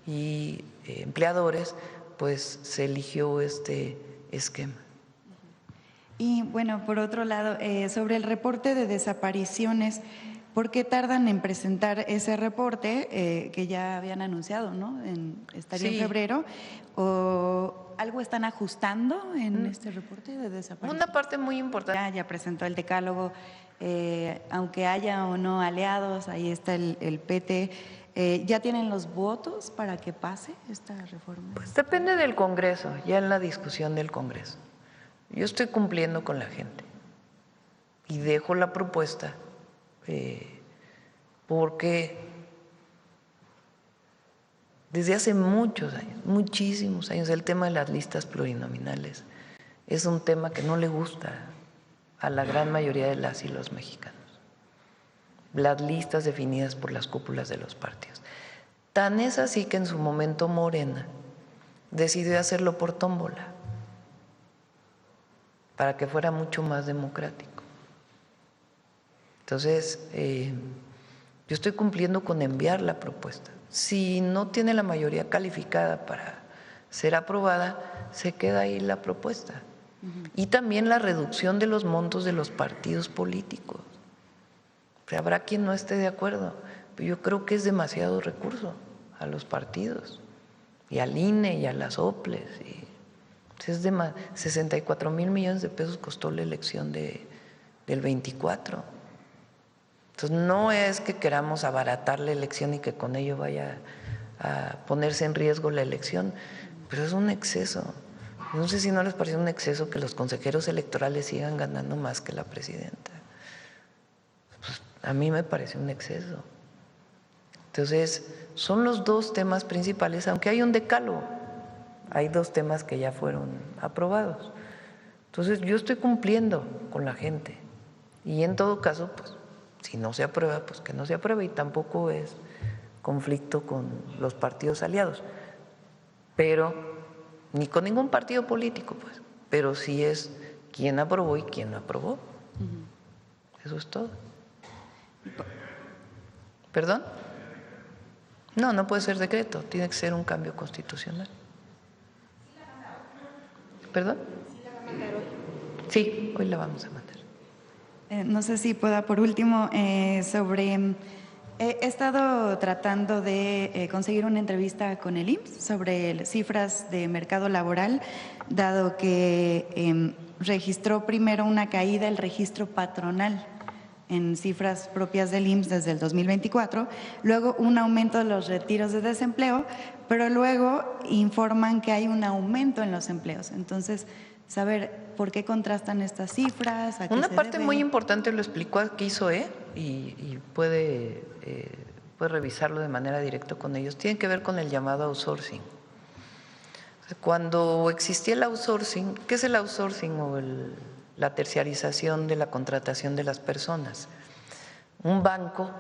y empleadores, pues se eligió este esquema. Y bueno, por otro lado, sobre el reporte de desapariciones, ¿por qué tardan en presentar ese reporte que ya habían anunciado, ¿no? Estaría en febrero. ¿O algo están ajustando en este reporte de desapariciones? Una parte muy importante. Ya presentó el decálogo, aunque haya o no aliados, ahí está el PT. ¿Ya tienen los votos para que pase esta reforma? Pues depende del Congreso, ya en la discusión del Congreso. Yo estoy cumpliendo con la gente y dejo la propuesta porque desde hace muchos años, muchísimos años, el tema de las listas plurinominales es un tema que no le gusta a la gran mayoría de las y los mexicanos. Las listas definidas por las cúpulas de los partidos. Tan es así que en su momento Morena decidió hacerlo por tómbola para que fuera mucho más democrático. Entonces, yo estoy cumpliendo con enviar la propuesta. Si no tiene la mayoría calificada para ser aprobada, se queda ahí la propuesta. Y también la reducción de los montos de los partidos políticos. O sea, habrá quien no esté de acuerdo, pero yo creo que es demasiado recurso a los partidos y al INE y a las OPLES. Es de 64,000 millones de pesos costó la elección del 24. Entonces no es que queramos abaratar la elección y que con ello vaya a ponerse en riesgo la elección, pero es un exceso. No sé si no les parece un exceso que los consejeros electorales sigan ganando más que la presidenta. Pues a mí me parece un exceso. Entonces, son los 2 temas principales, aunque hay un decálogo. Hay 2 temas que ya fueron aprobados. Entonces, yo estoy cumpliendo con la gente. Y en todo caso, pues, si no se aprueba, pues que no se apruebe. Y tampoco es conflicto con los partidos aliados. Pero, ni con ningún partido político, pues. Pero sí es quién aprobó y quién no aprobó. Eso es todo. ¿Perdón? No, no puede ser decreto. Tiene que ser un cambio constitucional. ¿Perdón? Sí, hoy la vamos a mandar. No sé si pueda, por último, sobre… He estado tratando de conseguir una entrevista con el IMSS sobre cifras de mercado laboral, dado que registró primero una caída el registro patronal en cifras propias del IMSS desde el 2024, luego un aumento de los retiros de desempleo, pero luego informan que hay un aumento en los empleos. Entonces, saber por qué contrastan estas cifras. ¿A qué Una se parte debe? muy importante lo explicó aquí Zoé y puede revisarlo de manera directa con ellos. Tiene que ver con el llamado outsourcing. Cuando existía el outsourcing, ¿qué es el outsourcing o la terciarización de la contratación de las personas? Un banco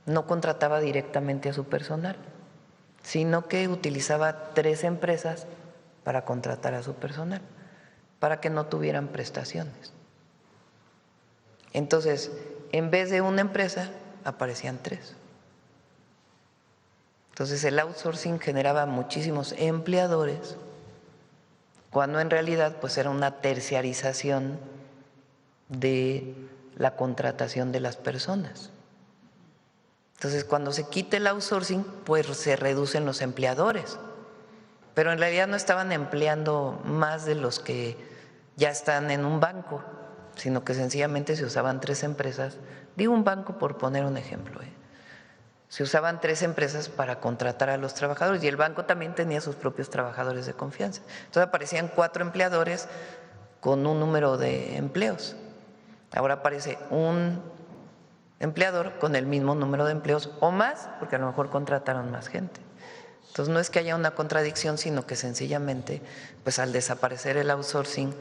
no contrataba directamente a su personal, sino que utilizaba 3 empresas para contratar a su personal, para que no tuvieran prestaciones. Entonces, en vez de una empresa, aparecían 3. Entonces, el outsourcing generaba muchísimos empleadores, cuando en realidad pues era una terciarización de la contratación de las personas. Entonces, cuando se quita el outsourcing, pues se reducen los empleadores, pero en realidad no estaban empleando más de los que ya están en un banco, sino que sencillamente se usaban 3 empresas. Digo un banco por poner un ejemplo, Se usaban 3 empresas para contratar a los trabajadores y el banco también tenía sus propios trabajadores de confianza. Entonces aparecían 4 empleadores con un número de empleos. Ahora aparece un empleador con el mismo número de empleos o más, porque a lo mejor contrataron más gente. Entonces no es que haya una contradicción, sino que sencillamente, pues al desaparecer el outsourcing,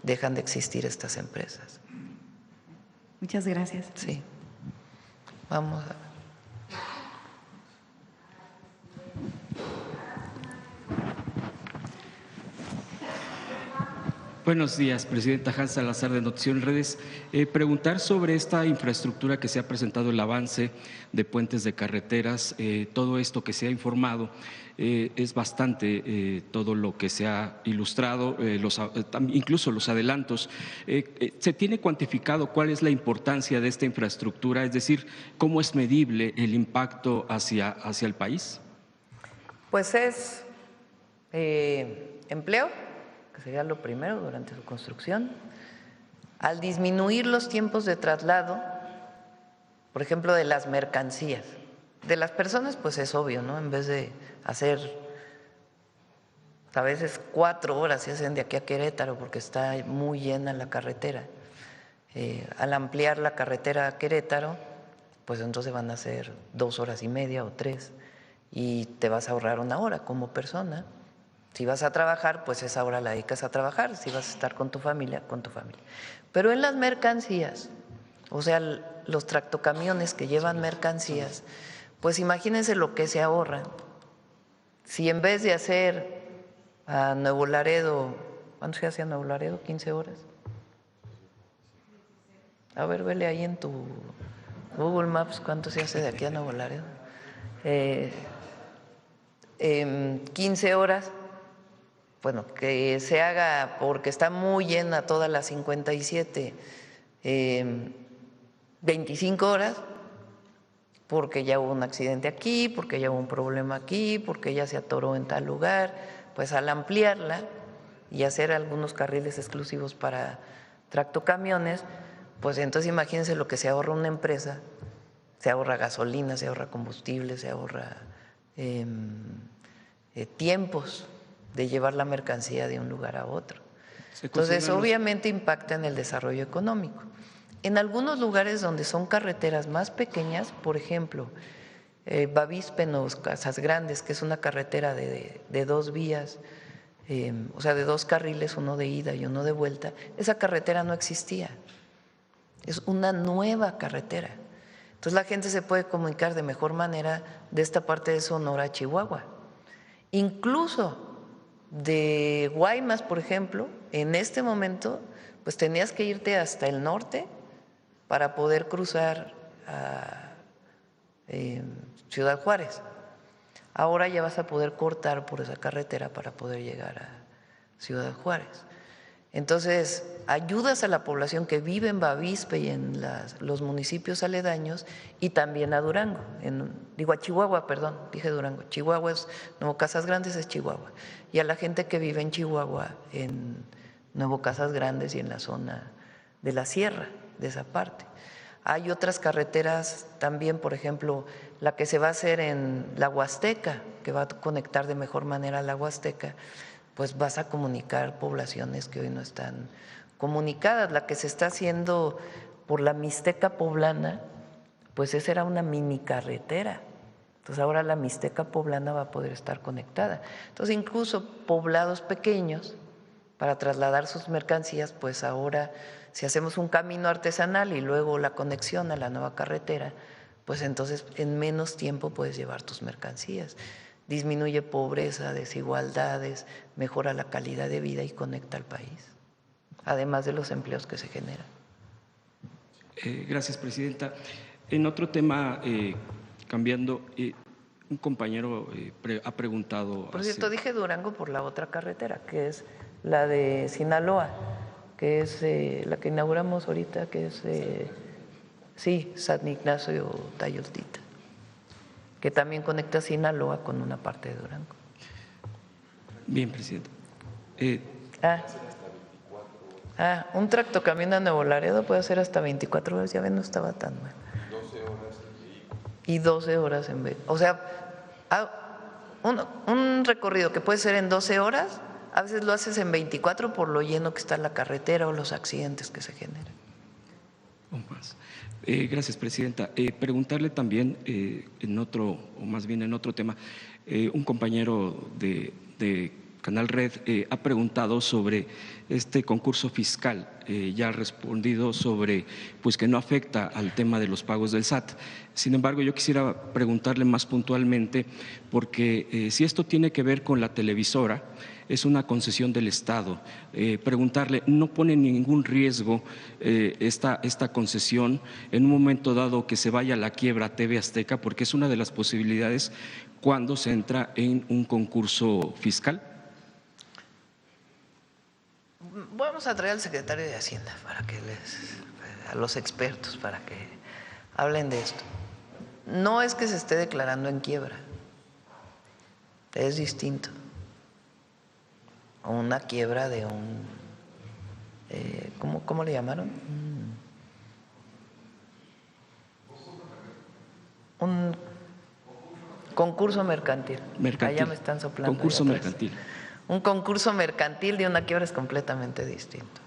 dejan de existir estas empresas. Muchas gracias. Sí. Vamos a ver. Buenos días, presidenta. Hans Salazar, de Noticiero en Redes. Preguntar sobre esta infraestructura que se ha presentado, el avance de puentes de carreteras, todo esto que se ha informado, es bastante todo lo que se ha ilustrado, incluso los adelantos. ¿Se tiene cuantificado cuál es la importancia de esta infraestructura? Es decir, ¿cómo es medible el impacto hacia el país? Pues es empleo, que sería lo primero durante su construcción. Al disminuir los tiempos de traslado, por ejemplo, de las mercancías, de las personas, pues es obvio, ¿no? En vez de hacer a veces 4 horas, se hacen de aquí a Querétaro porque está muy llena la carretera. Al ampliar la carretera a Querétaro, pues entonces van a ser 2 horas y media o 3 y te vas a ahorrar 1 hora como persona. Si vas a trabajar, pues esa hora la dedicas a trabajar. Si vas a estar con tu familia, con tu familia. Pero en las mercancías, o sea, los tractocamiones que llevan mercancías, pues imagínense lo que se ahorran. Si en vez de hacer a Nuevo Laredo, ¿cuánto se hace a Nuevo Laredo? 15 horas. A ver, vele ahí en tu Google Maps cuánto se hace de aquí a Nuevo Laredo. 15 horas. Bueno, que se haga porque está muy llena toda la 57, 25 horas, porque ya hubo un accidente aquí, porque ya hubo un problema aquí, porque ya se atoró en tal lugar. Pues al ampliarla y hacer algunos carriles exclusivos para tractocamiones, pues entonces imagínense lo que se ahorra una empresa. Se ahorra gasolina, se ahorra combustible, se ahorra tiempos de llevar la mercancía de un lugar a otro. Entonces, obviamente impacta en el desarrollo económico. En algunos lugares donde son carreteras más pequeñas, por ejemplo, Bavispe, Casas Grandes, que es una carretera de 2 vías, o sea, de 2 carriles, uno de ida y uno de vuelta, esa carretera no existía. Es una nueva carretera. Entonces, la gente se puede comunicar de mejor manera de esta parte de Sonora a Chihuahua. Incluso de Guaymas, por ejemplo, en este momento, pues tenías que irte hasta el norte para poder cruzar a Ciudad Juárez. Ahora ya vas a poder cortar por esa carretera para poder llegar a Ciudad Juárez. Entonces, ayudas a la población que vive en Bavispe y en los municipios aledaños y también a Durango, a Chihuahua, perdón, dije Durango, Chihuahua es, Nuevo Casas Grandes es Chihuahua, y a la gente que vive en Chihuahua, en Nuevo Casas Grandes y en la zona de la sierra, de esa parte. Hay otras carreteras también, por ejemplo, la que se va a hacer en la Huasteca, que va a conectar de mejor manera a la Huasteca, pues vas a comunicar poblaciones que hoy no están comunicadas. La que se está haciendo por la Mixteca Poblana, pues esa era una mini carretera. Entonces ahora la Mixteca Poblana va a poder estar conectada. Entonces incluso poblados pequeños, para trasladar sus mercancías, pues ahora si hacemos un camino artesanal y luego la conexión a la nueva carretera, pues entonces en menos tiempo puedes llevar tus mercancías. Disminuye pobreza, desigualdades, mejora la calidad de vida y conecta al país, además de los empleos que se generan. Gracias, presidenta. En otro tema, cambiando, un compañero ha preguntado… Por cierto, dije Durango por la otra carretera, que es la de Sinaloa, que es la que inauguramos ahorita, que es… sí, San Ignacio Tayoltita, que también conecta Sinaloa con una parte de Durango. Bien, presidenta. Un tractocamión a Nuevo Laredo puede hacer hasta 24 horas, ya ven, no estaba tan mal. 12 horas en vehículo. Y 12 horas en vehículo. O sea, un recorrido que puede ser en 12 horas, a veces lo haces en 24 por lo lleno que está la carretera o los accidentes que se generan. O más. Gracias, presidenta. Preguntarle también en otro, o más bien en otro tema, un compañero de Canal Red ha preguntado sobre este concurso fiscal, ya ha respondido sobre pues que no afecta al tema de los pagos del SAT. Sin embargo, yo quisiera preguntarle más puntualmente, porque si esto tiene que ver con la televisora, es una concesión del Estado. Preguntarle, ¿no pone ningún riesgo esta concesión en un momento dado que se vaya a la quiebra TV Azteca? Porque es una de las posibilidades cuando se entra en un concurso fiscal. Vamos a traer al secretario de Hacienda a los expertos para que hablen de esto. No es que se esté declarando en quiebra, es distinto. Una quiebra de ¿cómo le llamaron? Un concurso mercantil. Allá me están soplando. Concurso mercantil. Un concurso mercantil de una quiebra es completamente distinto.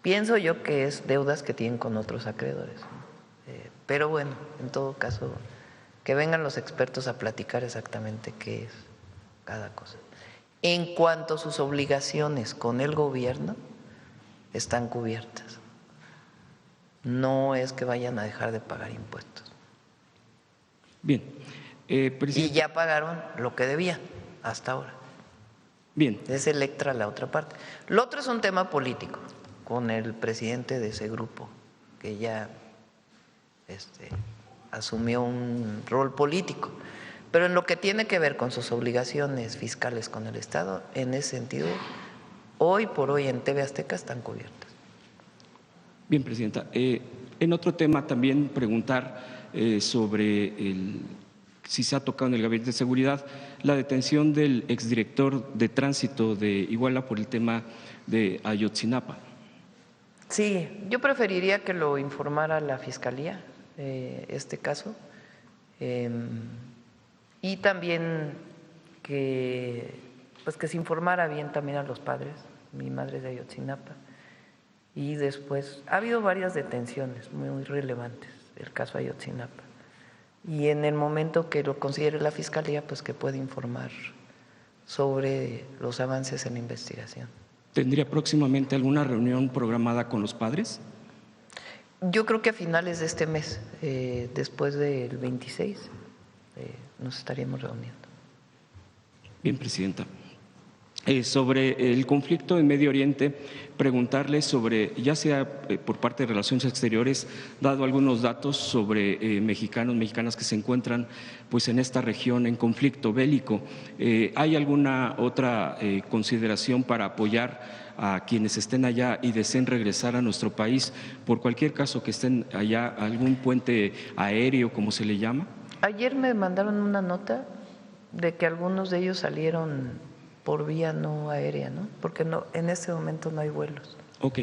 Pienso yo que es deudas que tienen con otros acreedores. Pero bueno, en todo caso, que vengan los expertos a platicar exactamente qué es cada cosa. En cuanto a sus obligaciones con el gobierno, están cubiertas. No es que vayan a dejar de pagar impuestos. Bien. Y ya pagaron lo que debían hasta ahora. Bien. Es Electra la otra parte. Lo otro es un tema político, con el presidente de ese grupo, que ya asumió un rol político. Pero en lo que tiene que ver con sus obligaciones fiscales con el Estado, en ese sentido, hoy por hoy en TV Azteca están cubiertas. Bien, presidenta. En otro tema también preguntar sobre si se ha tocado en el Gabinete de Seguridad la detención del exdirector de Tránsito de Iguala por el tema de Ayotzinapa. Sí, yo preferiría que lo informara la Fiscalía, este caso. Y también que se informara bien también a los padres, mi madre de Ayotzinapa. Y después, ha habido varias detenciones muy relevantes, el caso Ayotzinapa. Y en el momento que lo considere la Fiscalía, pues que puede informar sobre los avances en la investigación. ¿Tendría próximamente alguna reunión programada con los padres? Yo creo que a finales de este mes, después del 26, nos estaríamos reuniendo. Bien, presidenta. Sobre el conflicto en Medio Oriente, preguntarle sobre, ya sea por parte de Relaciones Exteriores, dado algunos datos sobre mexicanos, mexicanas que se encuentran pues en esta región en conflicto bélico. ¿Hay alguna otra consideración para apoyar a quienes estén allá y deseen regresar a nuestro país, por cualquier caso que estén allá, algún puente aéreo, como se le llama? Ayer me mandaron una nota de que algunos de ellos salieron por vía no aérea, ¿no? Porque no, en este momento no hay vuelos. Ok.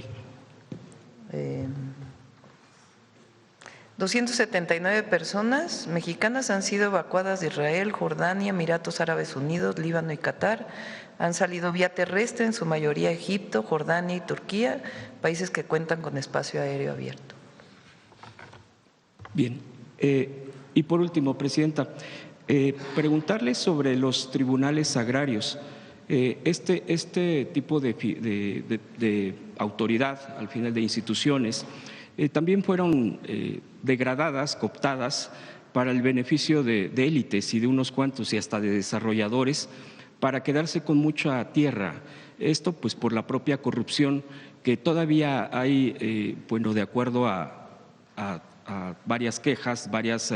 279 personas mexicanas han sido evacuadas de Israel, Jordania, Emiratos Árabes Unidos, Líbano y Qatar. Han salido vía terrestre, en su mayoría Egipto, Jordania y Turquía, países que cuentan con espacio aéreo abierto. Bien. Y por último, presidenta, preguntarle sobre los tribunales agrarios. Este tipo de autoridad, al final de instituciones, también fueron degradadas, cooptadas para el beneficio de élites y de unos cuantos y hasta de desarrolladores para quedarse con mucha tierra. Esto pues por la propia corrupción que todavía hay, bueno, de acuerdo a varias quejas, varias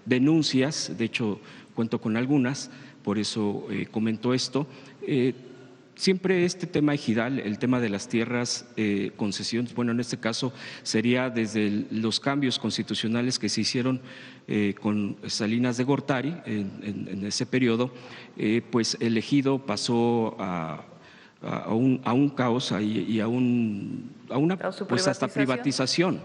denuncias, de hecho cuento con algunas, por eso comento esto. Siempre este tema ejidal, el tema de las tierras, concesiones, bueno, en este caso sería desde los cambios constitucionales que se hicieron con Salinas de Gortari en ese periodo, pues el ejido pasó a un caos y a una pues hasta privatización.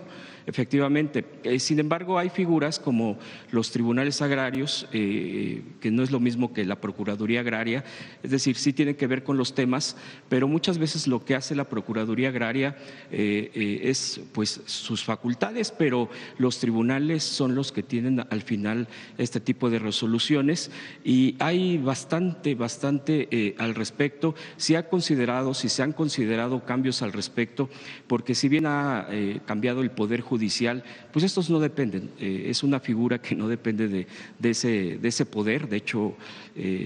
Efectivamente. Sin embargo, hay figuras como los tribunales agrarios, que no es lo mismo que la Procuraduría Agraria, es decir, sí tiene que ver con los temas, pero muchas veces lo que hace la Procuraduría Agraria es pues sus facultades, pero los tribunales son los que tienen al final este tipo de resoluciones y hay bastante al respecto. Si se han considerado cambios al respecto, porque si bien ha cambiado el Poder Judicial, pues estos no dependen, es una figura que no depende de ese poder, de hecho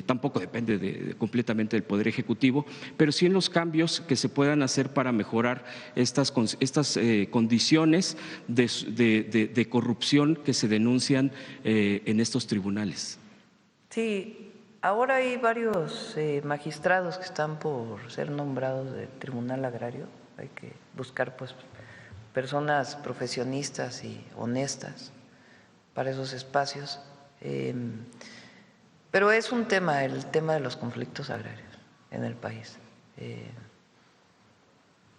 tampoco depende completamente del Poder Ejecutivo, pero sí en los cambios que se puedan hacer para mejorar estas condiciones de corrupción que se denuncian en estos tribunales. Sí, ahora hay varios magistrados que están por ser nombrados del Tribunal Agrario, hay que buscar pues personas profesionistas y honestas para esos espacios, pero es un tema, el tema de los conflictos agrarios en el país.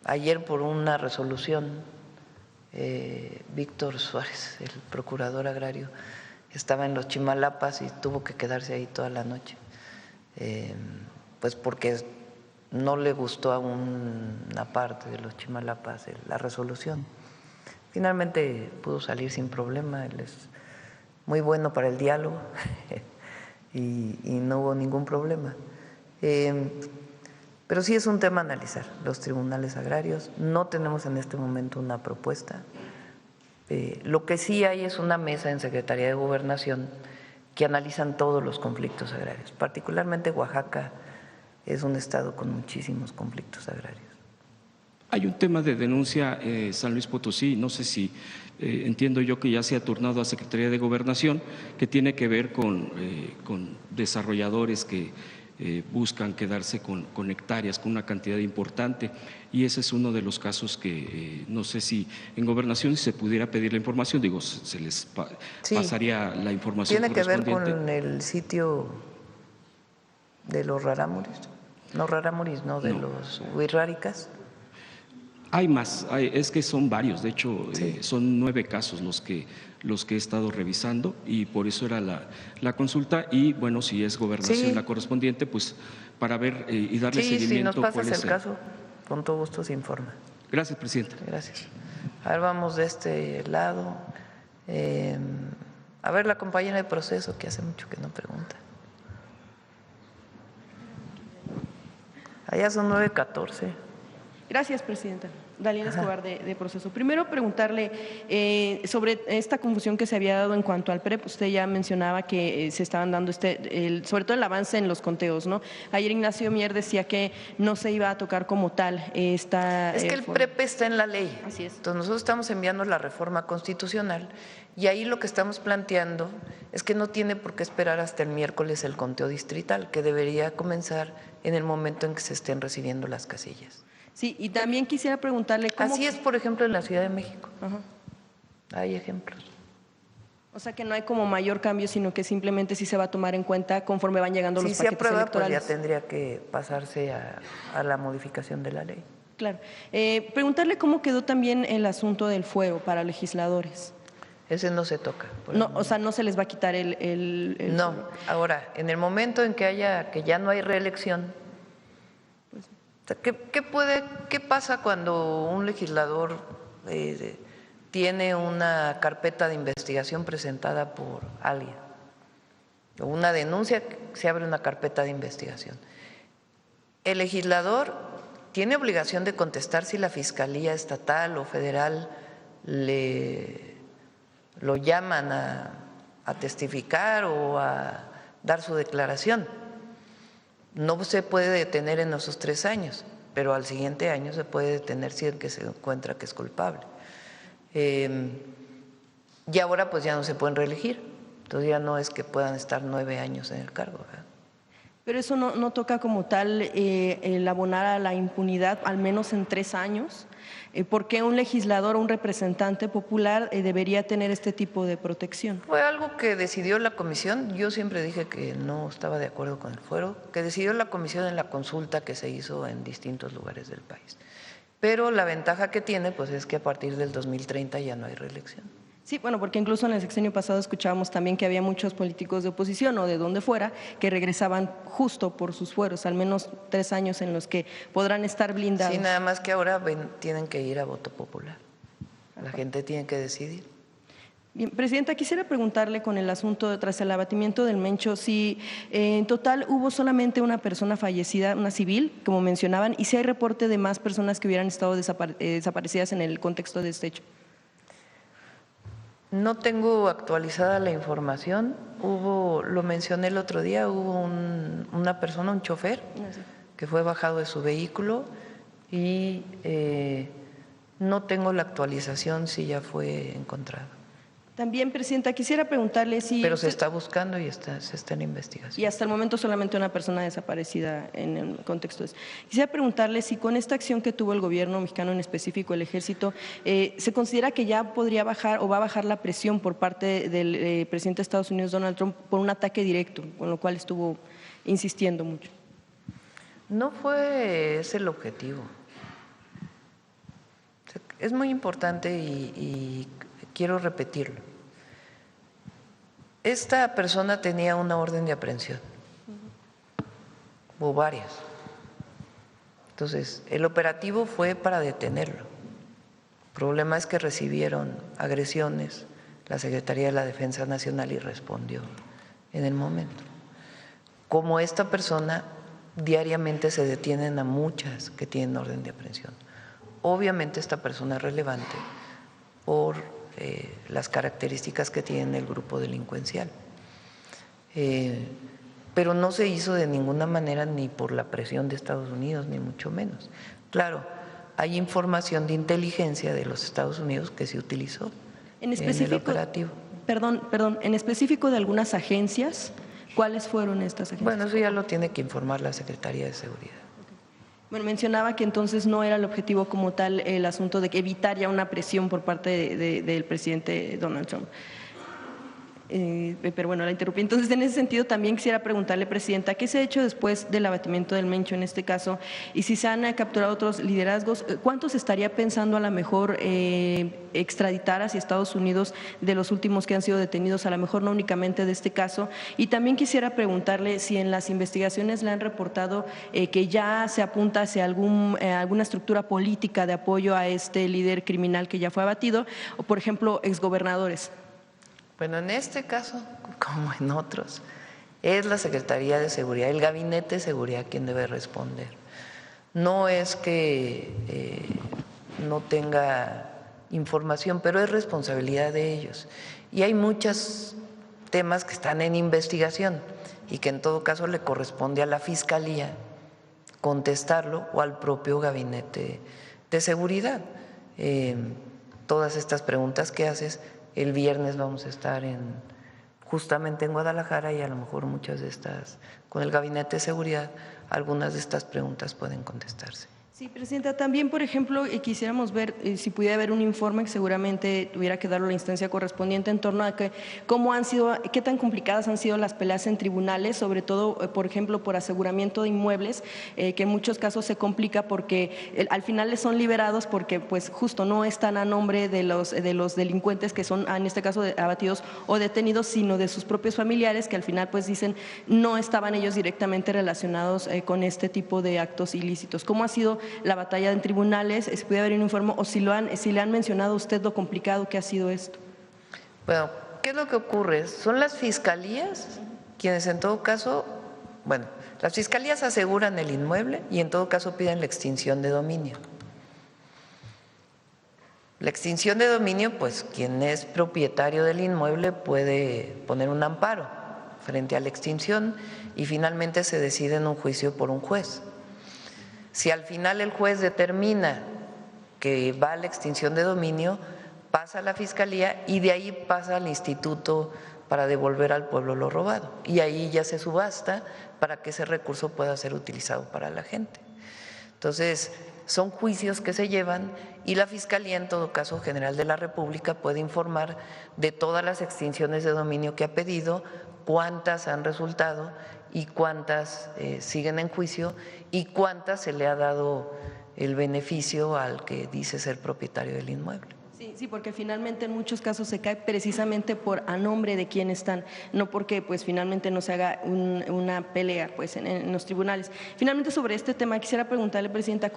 Ayer por una resolución, Víctor Suárez, el procurador agrario, estaba en los Chimalapas y tuvo que quedarse ahí toda la noche, pues porque no le gustó a una parte de los Chimalapas la resolución. Finalmente pudo salir sin problema, él es muy bueno para el diálogo y no hubo ningún problema. Pero sí es un tema a analizar, los tribunales agrarios. No tenemos en este momento una propuesta. Lo que sí hay es una mesa en Secretaría de Gobernación que analizan todos los conflictos agrarios, particularmente Oaxaca es un estado con muchísimos conflictos agrarios. Hay un tema de denuncia San Luis Potosí, no sé si entiendo yo que ya se ha turnado a Secretaría de Gobernación, que tiene que ver con desarrolladores que buscan quedarse con hectáreas, con una cantidad importante, y ese es uno de los casos que no sé si en Gobernación se pudiera pedir la información, digo, se les pasaría la información correspondiente. Tiene que ver con el sitio de los rarámuris. No rarámuris, no, de los huirráricas. Hay más, es que son varios, de hecho son 9 casos los que he estado revisando y por eso era la consulta y bueno, si es Gobernación la correspondiente, pues para ver y darle seguimiento. Si nos pasas el caso, con todo gusto se informa. Gracias, Presidenta. Gracias. A ver, vamos de este lado. A ver, la compañera de proceso, que hace mucho que no pregunta. Allá son 9:14. Gracias, Presidenta. Dalila Escobar de Proceso. Primero preguntarle sobre esta confusión que se había dado en cuanto al PREP. Usted ya mencionaba que se estaban dando sobre todo el avance en los conteos, ¿no? Ayer Ignacio Mier decía que no se iba a tocar como tal esta… Es que el PREP está en la ley. Así es. Entonces nosotros estamos enviando la reforma constitucional y ahí lo que estamos planteando es que no tiene por qué esperar hasta el miércoles el conteo distrital, que debería comenzar en el momento en que se estén recibiendo las casillas. Sí, y también quisiera preguntarle cómo… Así es, por ejemplo, en la Ciudad de México. Ajá. Hay ejemplos. O sea que no hay como mayor cambio, sino que simplemente sí se va a tomar en cuenta conforme van llegando los paquetes electorales. Si se aprueba, pues ya tendría que pasarse a la modificación de la ley. Claro. Preguntarle cómo quedó también el asunto del fuero para legisladores. Ese no se toca. No, o sea, no se les va a quitar el No, ahora, en el momento en que ya no hay reelección, ¿qué pasa cuando un legislador tiene una carpeta de investigación presentada por alguien? O una denuncia, se abre una carpeta de investigación. El legislador tiene obligación de contestar si la Fiscalía Estatal o Federal lo llaman a testificar o a dar su declaración. No se puede detener en esos 3 años, pero al siguiente año se puede detener si el que se encuentra que es culpable. Y ahora pues ya no se pueden reelegir, entonces ya no es que puedan estar 9 años en el cargo, ¿verdad? Pero eso no toca como tal el abonar a la impunidad, al menos en 3 años. ¿Por qué un legislador o un representante popular debería tener este tipo de protección? Fue algo que decidió la comisión. Yo siempre dije que no estaba de acuerdo con el fuero, que decidió la comisión en la consulta que se hizo en distintos lugares del país. Pero la ventaja que tiene pues es que a partir del 2030 ya no hay reelección. Sí, bueno, porque incluso en el sexenio pasado escuchábamos también que había muchos políticos de oposición o de donde fuera que regresaban justo por sus fueros, al menos 3 años en los que podrán estar blindados. Sí, nada más que ahora tienen que ir a voto popular. La gente tiene que decidir. Bien, Presidenta, quisiera preguntarle con el asunto tras el abatimiento del Mencho, si en total hubo solamente una persona fallecida, una civil, como mencionaban, y si hay reporte de más personas que hubieran estado desaparecidas en el contexto de este hecho. No tengo actualizada la información. Lo mencioné el otro día, hubo una persona, un chofer, que fue bajado de su vehículo y no tengo la actualización si ya fue encontrado. También, Presidenta, quisiera preguntarle si… Pero se está buscando y se está en investigación. Y hasta el momento solamente una persona desaparecida en el contexto de eso. Quisiera preguntarle si con esta acción que tuvo el gobierno mexicano, en específico el Ejército, se considera que ya podría bajar o va a bajar la presión por parte del presidente de Estados Unidos, Donald Trump, por un ataque directo, con lo cual estuvo insistiendo mucho. No fue ese el objetivo. Es muy importante y quiero repetirlo. Esta persona tenía una orden de aprehensión, o varias. Entonces, el operativo fue para detenerlo. El problema es que recibieron agresiones la Secretaría de la Defensa Nacional y respondió en el momento. Como esta persona, diariamente se detienen a muchas que tienen orden de aprehensión. Obviamente esta persona es relevante por las características que tiene el grupo delincuencial. Pero no se hizo de ninguna manera ni por la presión de Estados Unidos, ni mucho menos. Claro, hay información de inteligencia de los Estados Unidos que se utilizó en el operativo. Perdón, en específico de algunas agencias, ¿cuáles fueron estas agencias? Bueno, eso ya lo tiene que informar la Secretaría de Seguridad. Bueno, mencionaba que entonces no era el objetivo como tal el asunto de evitar ya una presión por parte del presidente Donald Trump. Pero bueno, la interrumpí. Entonces, en ese sentido, también quisiera preguntarle, Presidenta, ¿qué se ha hecho después del abatimiento del Mencho en este caso? Y si se han capturado otros liderazgos, ¿cuántos estaría pensando a lo mejor extraditar hacia Estados Unidos de los últimos que han sido detenidos, a lo mejor no únicamente de este caso? Y también quisiera preguntarle si en las investigaciones le han reportado que ya se apunta hacia alguna estructura política de apoyo a este líder criminal que ya fue abatido, o por ejemplo, exgobernadores. Bueno, en este caso, como en otros, es la Secretaría de Seguridad, el Gabinete de Seguridad quien debe responder. No es que no tenga información, pero es responsabilidad de ellos. Y hay muchos temas que están en investigación y que en todo caso le corresponde a la Fiscalía contestarlo o al propio Gabinete de Seguridad. Todas estas preguntas que haces. El viernes vamos a estar justamente en Guadalajara y a lo mejor muchas de estas, con el Gabinete de Seguridad, algunas de estas preguntas pueden contestarse. Sí, Presidenta, también, por ejemplo, quisiéramos ver si pudiera haber un informe que seguramente tuviera que darlo a la instancia correspondiente en torno a qué tan complicadas han sido las peleas en tribunales, sobre todo, por ejemplo, por aseguramiento de inmuebles, que en muchos casos se complica porque al final les son liberados porque pues justo no están a nombre de los delincuentes que son, en este caso, abatidos o detenidos, sino de sus propios familiares que al final pues dicen no estaban ellos directamente relacionados con este tipo de actos ilícitos. ¿Cómo ha sido la batalla en tribunales? Si puede haber un informe o si le han mencionado a usted lo complicado que ha sido esto. Bueno, ¿qué es lo que ocurre? Son las fiscalías quienes en todo caso, bueno, las fiscalías aseguran el inmueble y en todo caso piden la extinción de dominio. La extinción de dominio, pues quien es propietario del inmueble puede poner un amparo frente a la extinción y finalmente se decide en un juicio por un juez. Si al final el juez determina que va a la extinción de dominio, pasa a la Fiscalía y de ahí pasa al Instituto para devolver al pueblo lo robado. Y ahí ya se subasta para que ese recurso pueda ser utilizado para la gente. Entonces, son juicios que se llevan y la Fiscalía, en todo caso General de la República, puede informar de todas las extinciones de dominio que ha pedido, cuántas han resultado y cuántas siguen en juicio y cuántas se le ha dado el beneficio al que dice ser propietario del inmueble. Sí, porque finalmente en muchos casos se cae precisamente por a nombre de quién están, no porque pues finalmente no se haga una pelea pues en los tribunales. Finalmente sobre este tema quisiera preguntarle, Presidenta,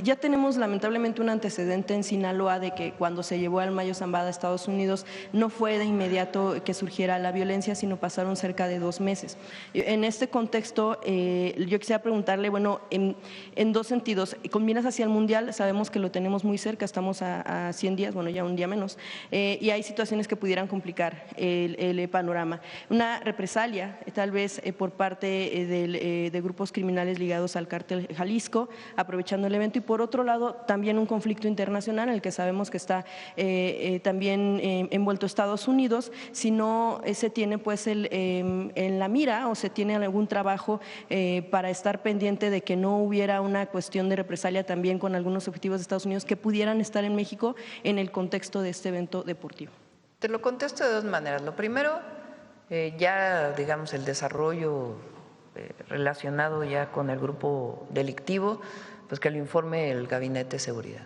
ya tenemos lamentablemente un antecedente en Sinaloa de que cuando se llevó al Mayo Zambada a Estados Unidos no fue de inmediato que surgiera la violencia, sino pasaron cerca de 2 meses. En este contexto yo quisiera preguntarle, bueno, en dos sentidos, con miras hacia el Mundial, sabemos que lo tenemos muy cerca, estamos a 100 días, bueno, ya un día menos, y hay situaciones que pudieran complicar el panorama. Una represalia, tal vez por parte de grupos criminales ligados al cártel Jalisco, aprovechando el evento, y por otro lado también un conflicto internacional en el que sabemos que está también envuelto Estados Unidos, si no se tiene pues en la mira o se tiene algún trabajo para estar pendiente de que no hubiera una cuestión de represalia también con algunos objetivos de Estados Unidos que pudieran estar en México en el contexto de este evento deportivo. Te lo contesto de 2 maneras. Lo primero, ya digamos el desarrollo relacionado ya con el grupo delictivo, pues que lo informe el Gabinete de Seguridad.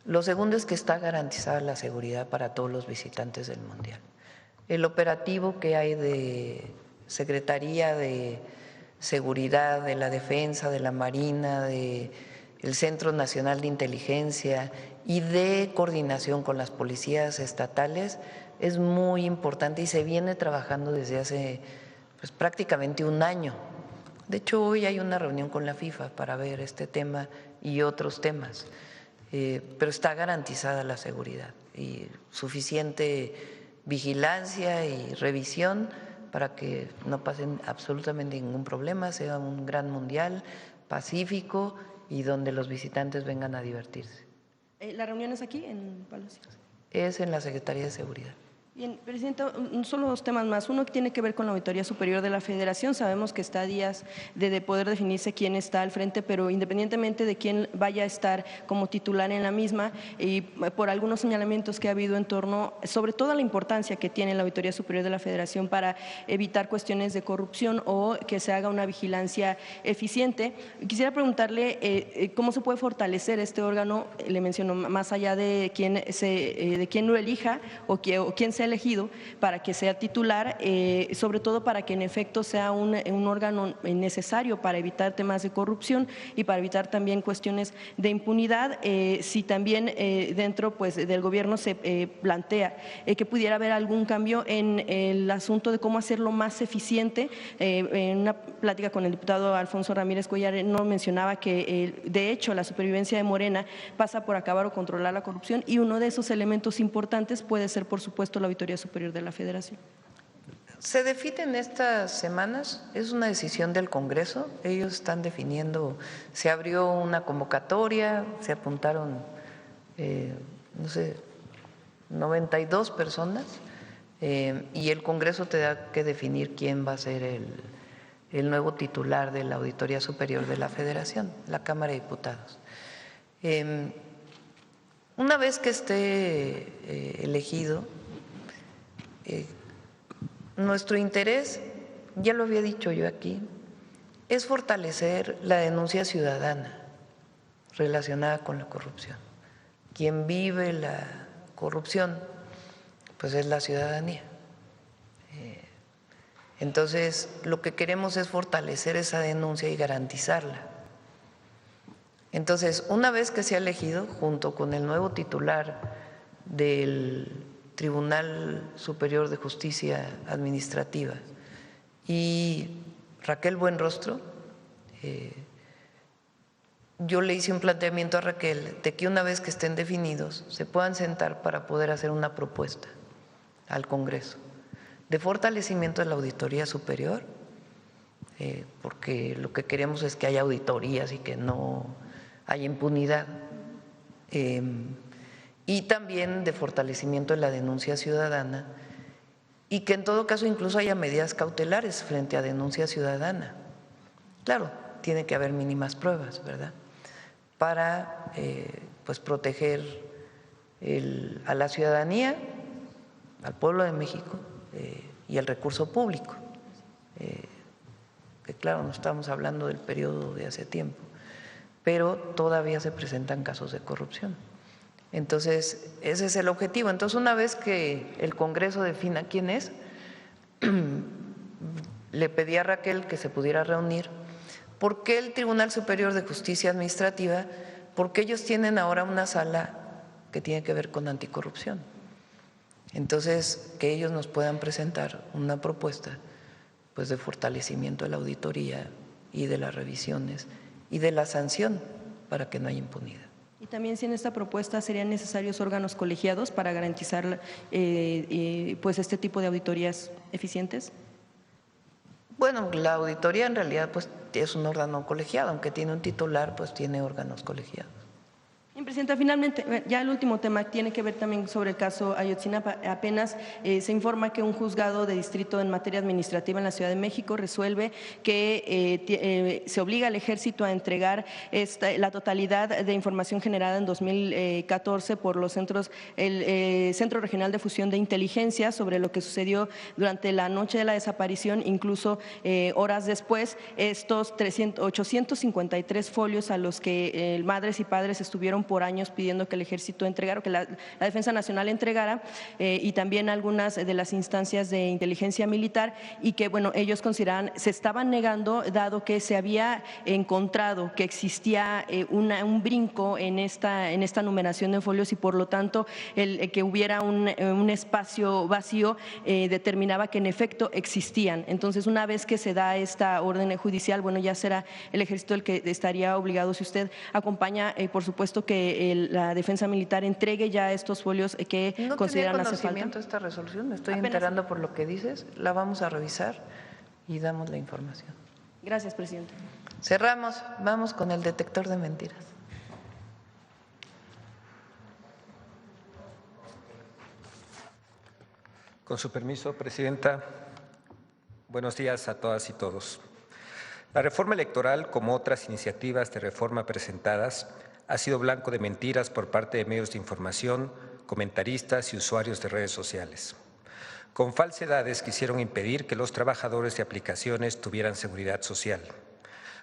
Lo segundo es que está garantizada la seguridad para todos los visitantes del Mundial. El operativo que hay de Secretaría de Seguridad, de la Defensa, de la Marina, de el Centro Nacional de Inteligencia y de coordinación con las policías estatales es muy importante y se viene trabajando desde hace pues, prácticamente 1 año. De hecho, hoy hay una reunión con la FIFA para ver este tema y otros temas, pero está garantizada la seguridad y suficiente vigilancia y revisión para que no pasen absolutamente ningún problema, sea un gran mundial pacífico y donde los visitantes vengan a divertirse. ¿La reunión es aquí en Palacio? Es en la Secretaría de Seguridad. Bien, Presidenta, solo 2 temas más. Uno que tiene que ver con la Auditoría Superior de la Federación. Sabemos que está a días de poder definirse quién está al frente, pero independientemente de quién vaya a estar como titular en la misma y por algunos señalamientos que ha habido en torno, sobre todo a la importancia que tiene la Auditoría Superior de la Federación para evitar cuestiones de corrupción o que se haga una vigilancia eficiente. Quisiera preguntarle cómo se puede fortalecer este órgano, le menciono, más allá de quién lo elija o quién sea elegido para que sea titular, sobre todo para que en efecto sea un órgano necesario para evitar temas de corrupción y para evitar también cuestiones de impunidad. Si también dentro pues, del gobierno se plantea que pudiera haber algún cambio en el asunto de cómo hacerlo más eficiente. En una plática con el diputado Alfonso Ramírez Cuellar nos mencionaba que de hecho la supervivencia de Morena pasa por acabar o controlar la corrupción y uno de esos elementos importantes puede ser por supuesto la Auditoría Superior de la Federación. Se definen estas semanas, es una decisión del Congreso, ellos están definiendo, se abrió una convocatoria, se apuntaron, 92 personas y el Congreso tendrá que definir quién va a ser el nuevo titular de la Auditoría Superior de la Federación, la Cámara de Diputados. Una vez que esté elegido, nuestro interés, ya lo había dicho yo aquí, es fortalecer la denuncia ciudadana relacionada con la corrupción. Quien vive la corrupción, pues es la ciudadanía. Entonces, lo que queremos es fortalecer esa denuncia y garantizarla. Entonces, una vez que sea elegido, junto con el nuevo titular del Tribunal Superior de Justicia Administrativa y Raquel Buenrostro, yo le hice un planteamiento a Raquel de que una vez que estén definidos se puedan sentar para poder hacer una propuesta al Congreso de fortalecimiento de la Auditoría Superior, porque lo que queremos es que haya auditorías y que no haya impunidad, y también de fortalecimiento de la denuncia ciudadana, y que en todo caso incluso haya medidas cautelares frente a denuncia ciudadana. Claro, tiene que haber mínimas pruebas, ¿verdad?, para pues proteger a la ciudadanía, al pueblo de México y el recurso público, que claro, no estamos hablando del periodo de hace tiempo, pero todavía se presentan casos de corrupción. Entonces, ese es el objetivo. Entonces, una vez que el Congreso defina quién es, le pedí a Raquel que se pudiera reunir. ¿Por qué el Tribunal Superior de Justicia Administrativa? Porque ellos tienen ahora una sala que tiene que ver con anticorrupción. Entonces, que ellos nos puedan presentar una propuesta pues de fortalecimiento de la auditoría y de las revisiones y de la sanción para que no haya impunidad. Y también si en esta propuesta serían necesarios órganos colegiados para garantizar pues este tipo de auditorías eficientes. Bueno, la auditoría en realidad pues es un órgano colegiado, aunque tiene un titular, pues tiene órganos colegiados. Presidenta, finalmente, ya el último tema tiene que ver también sobre el caso Ayotzinapa. Apenas se informa que un juzgado de distrito en materia administrativa en la Ciudad de México resuelve que se obliga al Ejército a entregar la totalidad de información generada en 2014 por los el Centro Regional de Fusión de Inteligencia sobre lo que sucedió durante la noche de la desaparición, incluso horas después, estos 853 folios a los que madres y padres estuvieron por años pidiendo que el Ejército entregara, o que la Defensa Nacional entregara, y también algunas de las instancias de inteligencia militar, y que bueno, ellos consideraban, se estaban negando, dado que se había encontrado que existía un brinco en esta numeración de folios, y por lo tanto el que hubiera un espacio vacío determinaba que en efecto existían. Entonces, una vez que se da esta orden judicial, bueno, ya será el Ejército el que estaría obligado, si usted acompaña, por supuesto, que la Defensa Militar entregue ya estos folios que consideran hace falta. No tenía conocimiento de esta resolución, me estoy enterando por lo que dices, la vamos a revisar y damos la información. Gracias, Presidenta. Cerramos, vamos con el detector de mentiras. Con su permiso, Presidenta, buenos días a todas y todos. La reforma electoral, como otras iniciativas de reforma presentadas, ha sido blanco de mentiras por parte de medios de información, comentaristas y usuarios de redes sociales. Con falsedades quisieron impedir que los trabajadores de aplicaciones tuvieran seguridad social.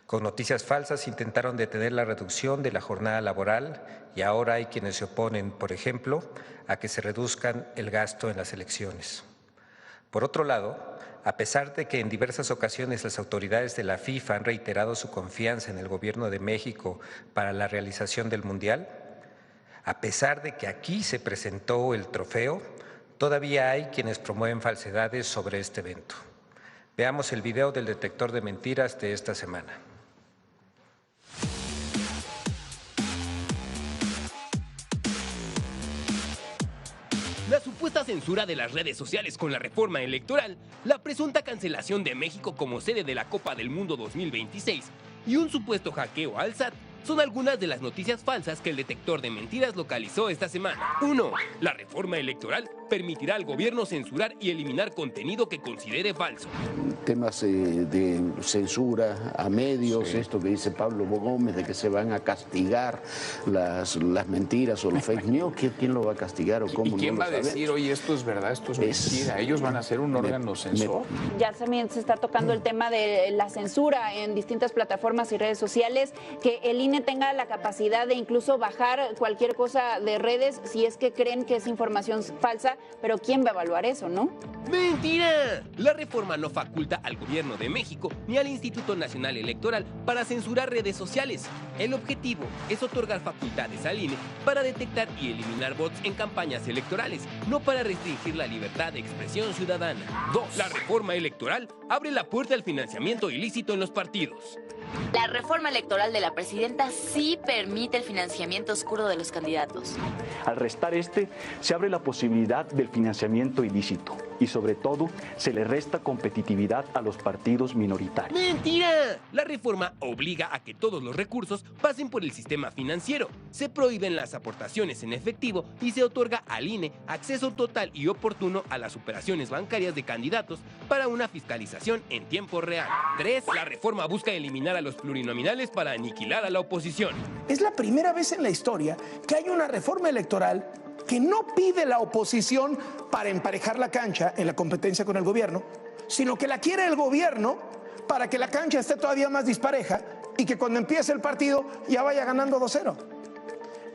Con noticias falsas intentaron detener la reducción de la jornada laboral y ahora hay quienes se oponen, por ejemplo, a que se reduzcan el gasto en las elecciones. Por otro lado, a pesar de que en diversas ocasiones las autoridades de la FIFA han reiterado su confianza en el Gobierno de México para la realización del Mundial, a pesar de que aquí se presentó el trofeo, todavía hay quienes promueven falsedades sobre este evento. Veamos el video del detector de mentiras de esta semana. La supuesta censura de las redes sociales con la reforma electoral, la presunta cancelación de México como sede de la Copa del Mundo 2026 y un supuesto hackeo al SAT son algunas de las noticias falsas que el detector de mentiras localizó esta semana. 1. La reforma electoral permitirá al gobierno censurar y eliminar contenido que considere falso. Temas de censura a medios, sí. Esto que dice Pablo Gómez de que se van a castigar las mentiras o los fake news, ¿quién lo va a castigar o cómo? ¿Y quién no va a decir, oye, esto es verdad, esto es mentira? Ellos van a ser un órgano censor. Ya también se está tocando el tema de la censura en distintas plataformas y redes sociales, que el INE tenga la capacidad de incluso bajar cualquier cosa de redes si es que creen que es información falsa infraestructura, pero ¿quién va a evaluar eso, no? ¡Mentira! La reforma no faculta al Gobierno de México ni al Instituto Nacional Electoral para censurar redes sociales. El objetivo es otorgar facultades al INE para detectar y eliminar bots en campañas electorales, no para restringir la libertad de expresión ciudadana. 2. La reforma electoral abre la puerta al financiamiento ilícito en los partidos. La reforma electoral de la presidenta sí permite el financiamiento oscuro de los candidatos. Al restar se abre la posibilidad del financiamiento ilícito y sobre todo se le resta competitividad a los partidos minoritarios. ¡Mentira! La reforma obliga a que todos los recursos pasen por el sistema financiero. Se prohíben las aportaciones en efectivo y se otorga al INE acceso total y oportuno a las operaciones bancarias de candidatos para una fiscalización en tiempo real. 3. La reforma busca eliminar a los plurinominales para aniquilar a la oposición. Es la primera vez en la historia que hay una reforma electoral que no pide la oposición para emparejar la cancha en la competencia con el gobierno, sino que la quiere el gobierno para que la cancha esté todavía más dispareja y que cuando empiece el partido ya vaya ganando 2-0.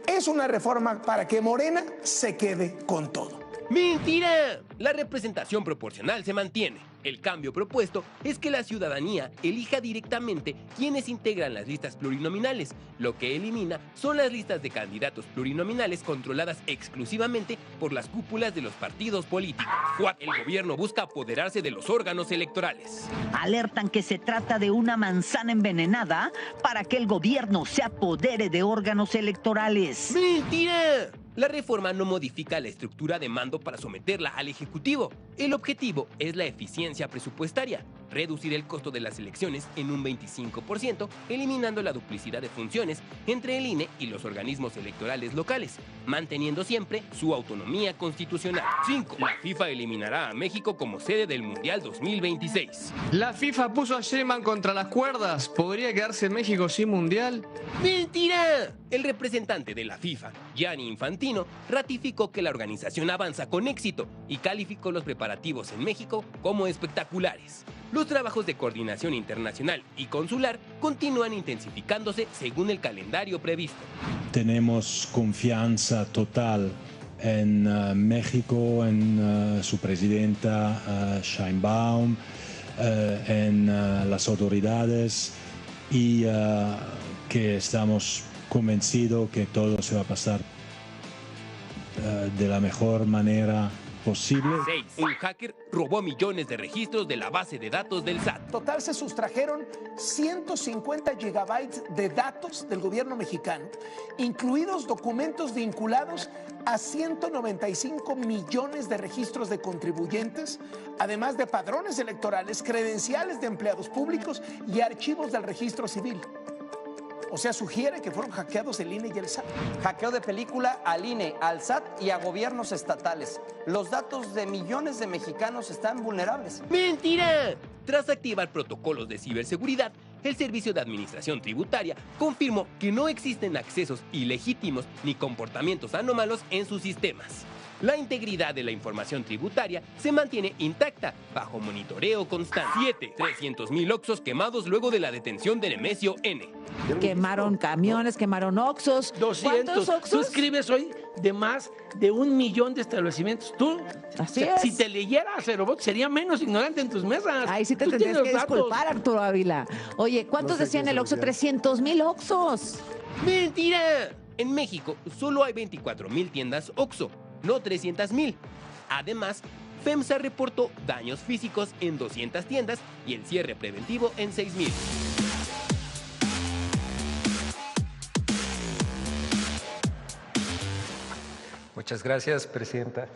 Es una reforma para que Morena se quede con todo. ¡Mentira! La representación proporcional se mantiene. El cambio propuesto es que la ciudadanía elija directamente quiénes integran las listas plurinominales. Lo que elimina son las listas de candidatos plurinominales controladas exclusivamente por las cúpulas de los partidos políticos. 4. El gobierno busca apoderarse de los órganos electorales. Alertan que se trata de una manzana envenenada para que el gobierno se apodere de órganos electorales. ¡Mentira! La reforma no modifica la estructura de mando para someterla al Ejecutivo. El objetivo es la eficiencia presupuestaria, reducir el costo de las elecciones en un 25%, eliminando la duplicidad de funciones entre el INE y los organismos electorales locales, manteniendo siempre su autonomía constitucional. 5. La FIFA eliminará a México como sede del Mundial 2026. La FIFA puso a Sheinbaum contra las cuerdas. ¿Podría quedarse México sin Mundial? ¡Mentira! El representante de la FIFA, Gianni Infantino, ratificó que la organización avanza con éxito y calificó los preparativos en México como espectaculares. Los trabajos de coordinación internacional y consular continúan intensificándose según el calendario previsto. Tenemos confianza total en México, en su presidenta Sheinbaum, en las autoridades y que estamos convencidos que todo se va a pasar de la mejor manera posible. 6. Un hacker robó millones de registros de la base de datos del SAT. Total se sustrajeron 150 gigabytes de datos del gobierno mexicano, incluidos documentos vinculados a 195 millones de registros de contribuyentes, además de padrones electorales, credenciales de empleados públicos y archivos del registro civil. O sea, sugiere que fueron hackeados el INE y el SAT. Hackeo de película al INE, al SAT y a gobiernos estatales. Los datos de millones de mexicanos están vulnerables. ¡Mentira! Tras activar protocolos de ciberseguridad, el Servicio de Administración Tributaria confirmó que no existen accesos ilegítimos ni comportamientos anómalos en sus sistemas. La integridad de la información tributaria se mantiene intacta bajo monitoreo constante. 7. 300,000 Oxxos quemados luego de la detención de Nemesio N. Quemaron camiones, quemaron Oxxos. 200. ¿Cuántos Oxxos? Tú escribes hoy de más de 1 millón de establecimientos. Tú, Así es. Si te leyera Acerobot, sería menos ignorante en tus mesas. Ahí sí te Tú tendrías tienes que datos. disculpar, Arturo Ávila. Oye, ¿cuántos decían el Oxxo? 300,000 Oxxos. ¡Mentira! En México solo hay 24,000 tiendas Oxxo, no 300,000. Además, FEMSA reportó daños físicos en 200 tiendas y el cierre preventivo en 6,000. Muchas gracias, Presidenta.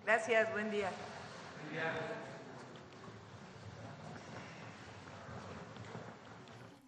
Gracias, buen día. Buen día.